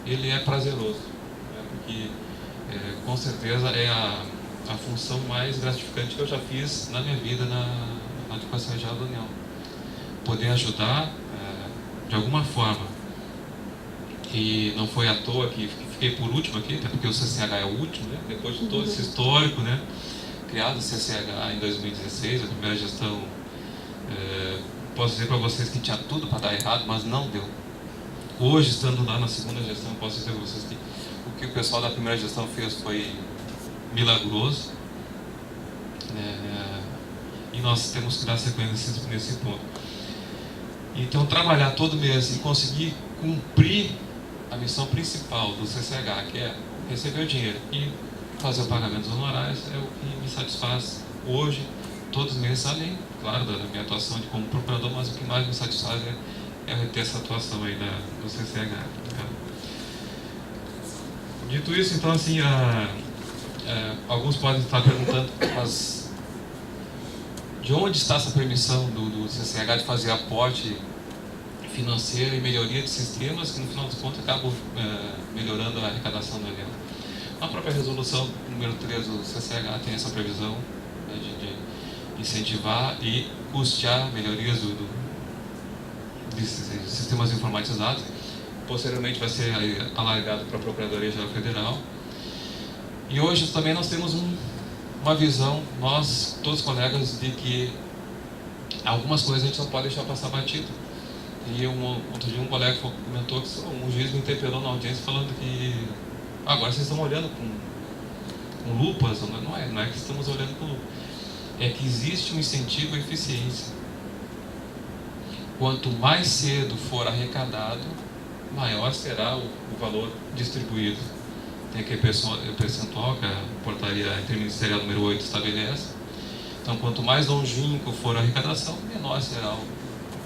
ele é prazeroso, né? Porque com certeza é a função mais gratificante que eu já fiz na minha vida na Advocacia Geral da União. Poder ajudar de alguma forma, e não foi à toa que fiquei por último aqui, até porque o CCH é o último, né? Depois de todo esse histórico, né? Criado o CCH em 2016, a primeira gestão, posso dizer para vocês que tinha tudo para dar errado, mas não deu. Hoje, estando lá na segunda gestão, posso dizer para vocês que o que o pessoal da primeira gestão fez foi milagroso, e nós temos que dar sequência nesse ponto. Então, trabalhar todo mês e conseguir cumprir a missão principal do CCH, que é receber o dinheiro e fazer o pagamento dos honorários, é o que me satisfaz hoje, todos os meses, além, claro, da minha atuação como procurador, mas o que mais me satisfaz é ter essa atuação aí do CCH. Tá? Dito isso, então, assim, alguns podem estar perguntando, mas de onde está essa permissão do CCH de fazer aporte financeiro e melhoria de sistemas que, no final das contas, acabam melhorando a arrecadação da União? Na própria resolução número 3 do CCH tem essa previsão, né, de incentivar e custear melhorias de sistemas informatizados. Posteriormente vai ser alargado para a Procuradoria-Geral Federal. E hoje também nós temos uma visão, nós, todos os colegas, de que algumas coisas a gente não pode deixar passar batido. E outro dia um colega comentou que um juiz me interpelou na audiência falando que agora vocês estão olhando com lupas. Não é que estamos olhando com lupas, é que existe um incentivo à eficiência. Quanto mais cedo for arrecadado, maior será o valor distribuído. Tem aquele percentual que a portaria interministerial número 8 estabelece. Então, quanto mais longínquo for a arrecadação, menor será o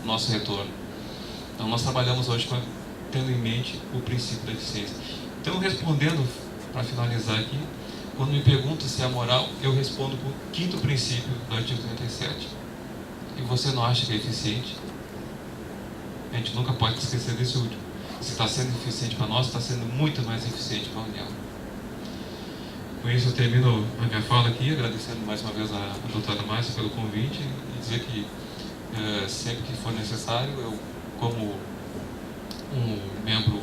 nosso retorno. Então, nós trabalhamos hoje tendo em mente o princípio da eficiência. Então, respondendo, para finalizar aqui, quando me perguntam se é moral, eu respondo com o 5º princípio do artigo 37. E você não acha que é eficiente? A gente nunca pode esquecer desse último. Se está sendo eficiente para nós, está sendo muito mais eficiente para a União. Com isso eu termino a minha fala aqui, agradecendo mais uma vez a doutora Márcia pelo convite e dizer que sempre que for necessário, eu, como um membro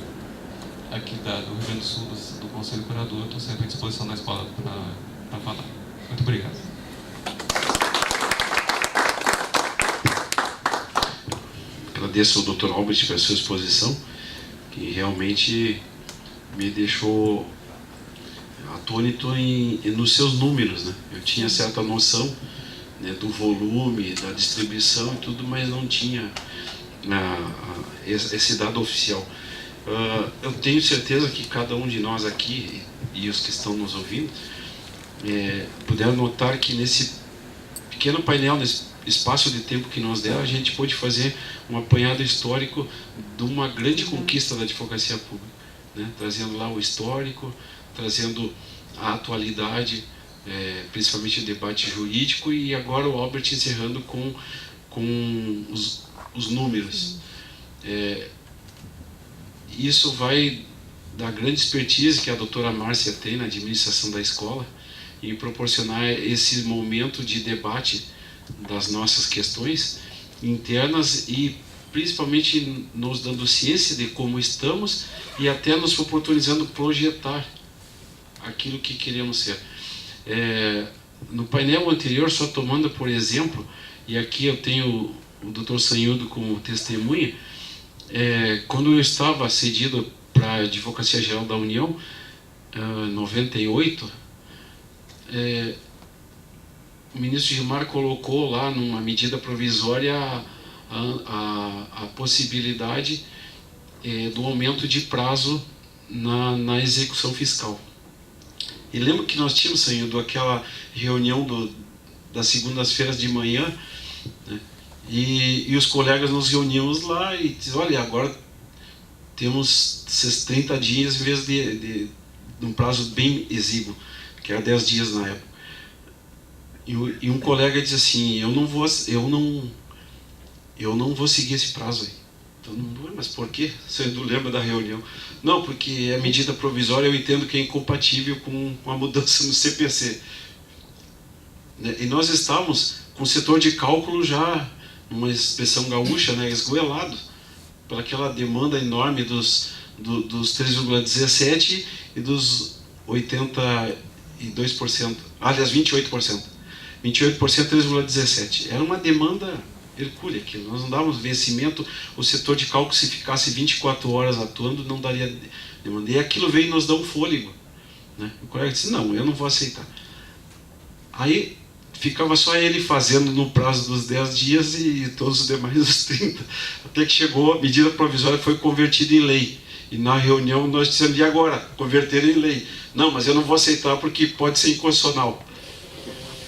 aqui do Rio Grande do Sul do Conselho Curador, estou sempre à disposição da escola para falar. Muito obrigado. Agradeço ao Dr. Albert pela sua exposição, que realmente me deixou atônito nos seus números, né? Eu tinha certa noção, né, do volume, da distribuição e tudo, mas não tinha esse dado oficial. Eu tenho certeza que cada um de nós aqui, e os que estão nos ouvindo, puderam notar que nesse pequeno painel, nesse espaço de tempo que nos deram, a gente pôde fazer um apanhado histórico de uma grande conquista da advocacia pública, né? Trazendo lá o histórico, trazendo a atualidade principalmente o debate jurídico, e agora o Albert encerrando com os números. Isso vai da grande expertise que a doutora Márcia tem na administração da escola, em proporcionar esse momento de debate das nossas questões internas e principalmente nos dando ciência de como estamos e até nos oportunizando projetar aquilo que queremos ser. No painel anterior, só tomando por exemplo, e aqui eu tenho o Dr. Sanhudo como testemunha, quando eu estava cedido para a Advocacia Geral da União, em 98, o ministro Gilmar colocou lá numa medida provisória a possibilidade do aumento de prazo na execução fiscal. E lembro que nós tínhamos, Sanhudo, aquela reunião das segundas-feiras de manhã, né? E os colegas nos reuníamos lá e diziam, olha, agora temos esses 30 dias em vez de um prazo bem exíguo, que era 10 dias na época. E um colega disse assim, eu não vou seguir esse prazo aí. Então, mas por quê? Você não lembra da reunião? Não, porque a medida provisória eu entendo que é incompatível com a mudança no CPC. E nós estávamos com o setor de cálculo já, numa expressão gaúcha, né, esgoelado, por aquela demanda enorme dos 3,17% e dos 82%, aliás, 28%. 28%, 3,17%. Era uma demanda hercúlea aquilo. Nós não dávamos vencimento, o setor de cálculo, se ficasse 24 horas atuando, não daria demanda. E aquilo veio nos dar um fôlego, né? O colega disse, não, eu não vou aceitar. Aí ficava só ele fazendo no prazo dos 10 dias e todos os demais os 30. Até que chegou, a medida provisória foi convertida em lei. E na reunião nós dissemos, e agora? Converter em lei. Não, mas eu não vou aceitar porque pode ser inconstitucional.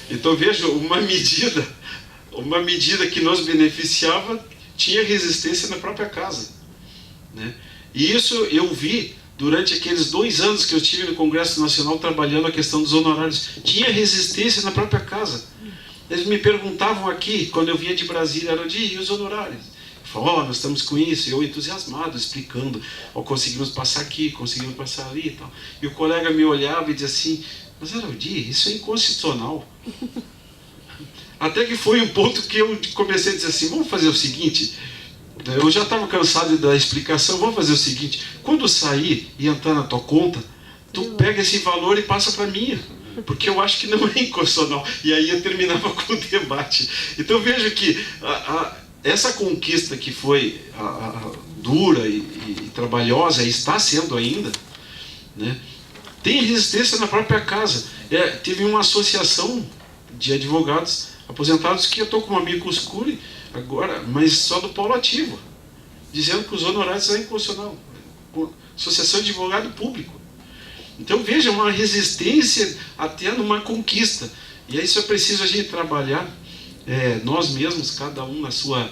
Então veja, uma medida que nos beneficiava tinha resistência na própria casa, né? E isso eu vi durante aqueles 2 anos que eu estive no Congresso Nacional trabalhando a questão dos honorários. Tinha resistência na própria casa. Eles me perguntavam aqui, quando eu vinha de Brasília, e os honorários? Eu falava, nós estamos com isso, eu entusiasmado, explicando, conseguimos passar aqui, conseguimos passar ali e tal. E o colega me olhava e dizia assim, mas Arodi, isso é inconstitucional. Até que foi um ponto que eu comecei a dizer assim, vamos fazer o seguinte, eu já estava cansado da explicação, vamos fazer o seguinte, quando sair e entrar na tua conta, tu pega esse valor e passa para mim, porque eu acho que não é inconstitucional. E aí eu terminava com o debate. Então vejo que essa conquista que foi dura e trabalhosa, e está sendo ainda, né, tem resistência na própria casa. Teve uma associação de advogados aposentados que eu estou com um amigo curi agora, mas só do polo ativo, dizendo que os honorários são inconstitucional. Associação de advogado público. Então veja, uma resistência até numa conquista. E aí só preciso a gente trabalhar, nós mesmos, cada um na sua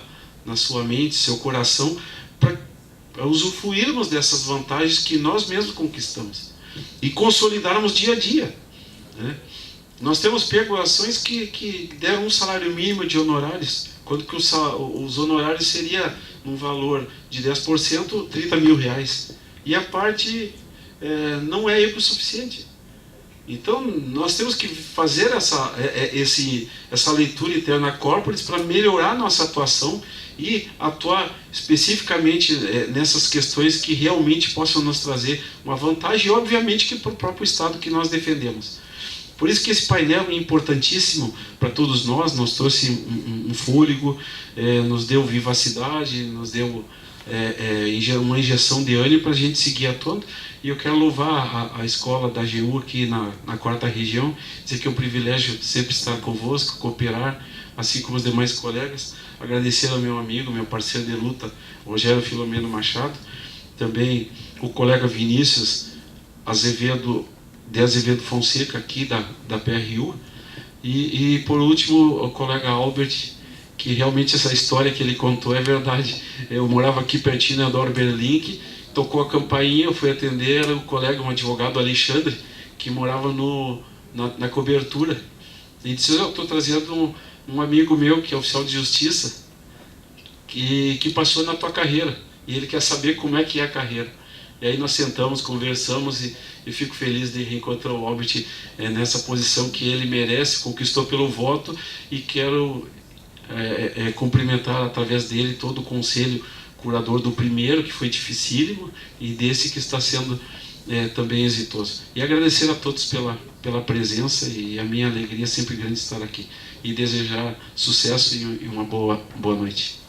mente, seu coração, para usufruirmos dessas vantagens que nós mesmos conquistamos e consolidarmos dia a dia, né? Nós temos pego ações que deram um salário mínimo de honorários, quando que os honorários seria um valor de 10%, 30 mil reais. E a parte não é suficiente. Então, nós temos que fazer essa leitura interna corporis para melhorar a nossa atuação e atuar especificamente nessas questões que realmente possam nos trazer uma vantagem, e obviamente que para o próprio Estado que nós defendemos. Por isso que esse painel é importantíssimo para todos nós, nos trouxe um fôlego, nos deu vivacidade, nos deu uma injeção de ânimo para a gente seguir atuando. E eu quero louvar a escola da AGU aqui na 4ª região, dizer que é um privilégio sempre estar convosco, cooperar, assim como os demais colegas. Agradecer ao meu amigo, meu parceiro de luta, Rogério Filomeno Machado, também o colega Vinícius de Azevedo Fonseca, aqui da PRU, e por último o colega Albert, que realmente essa história que ele contou é verdade. Eu morava aqui pertinho na Adoro Berlink, tocou a campainha, eu fui atender, era o colega, um advogado, Alexandre, que morava no na cobertura. E disse: eu estou trazendo um amigo meu que é oficial de justiça, que passou na tua carreira, e ele quer saber como é que é a carreira. E aí nós sentamos, conversamos, e fico feliz de reencontrar o Albert nessa posição que ele merece, conquistou pelo voto, e quero cumprimentar através dele todo o conselho curador do primeiro, que foi dificílimo, e desse que está sendo também exitoso. E agradecer a todos pela presença, e a minha alegria é sempre grande estar aqui. E desejar sucesso e uma boa noite.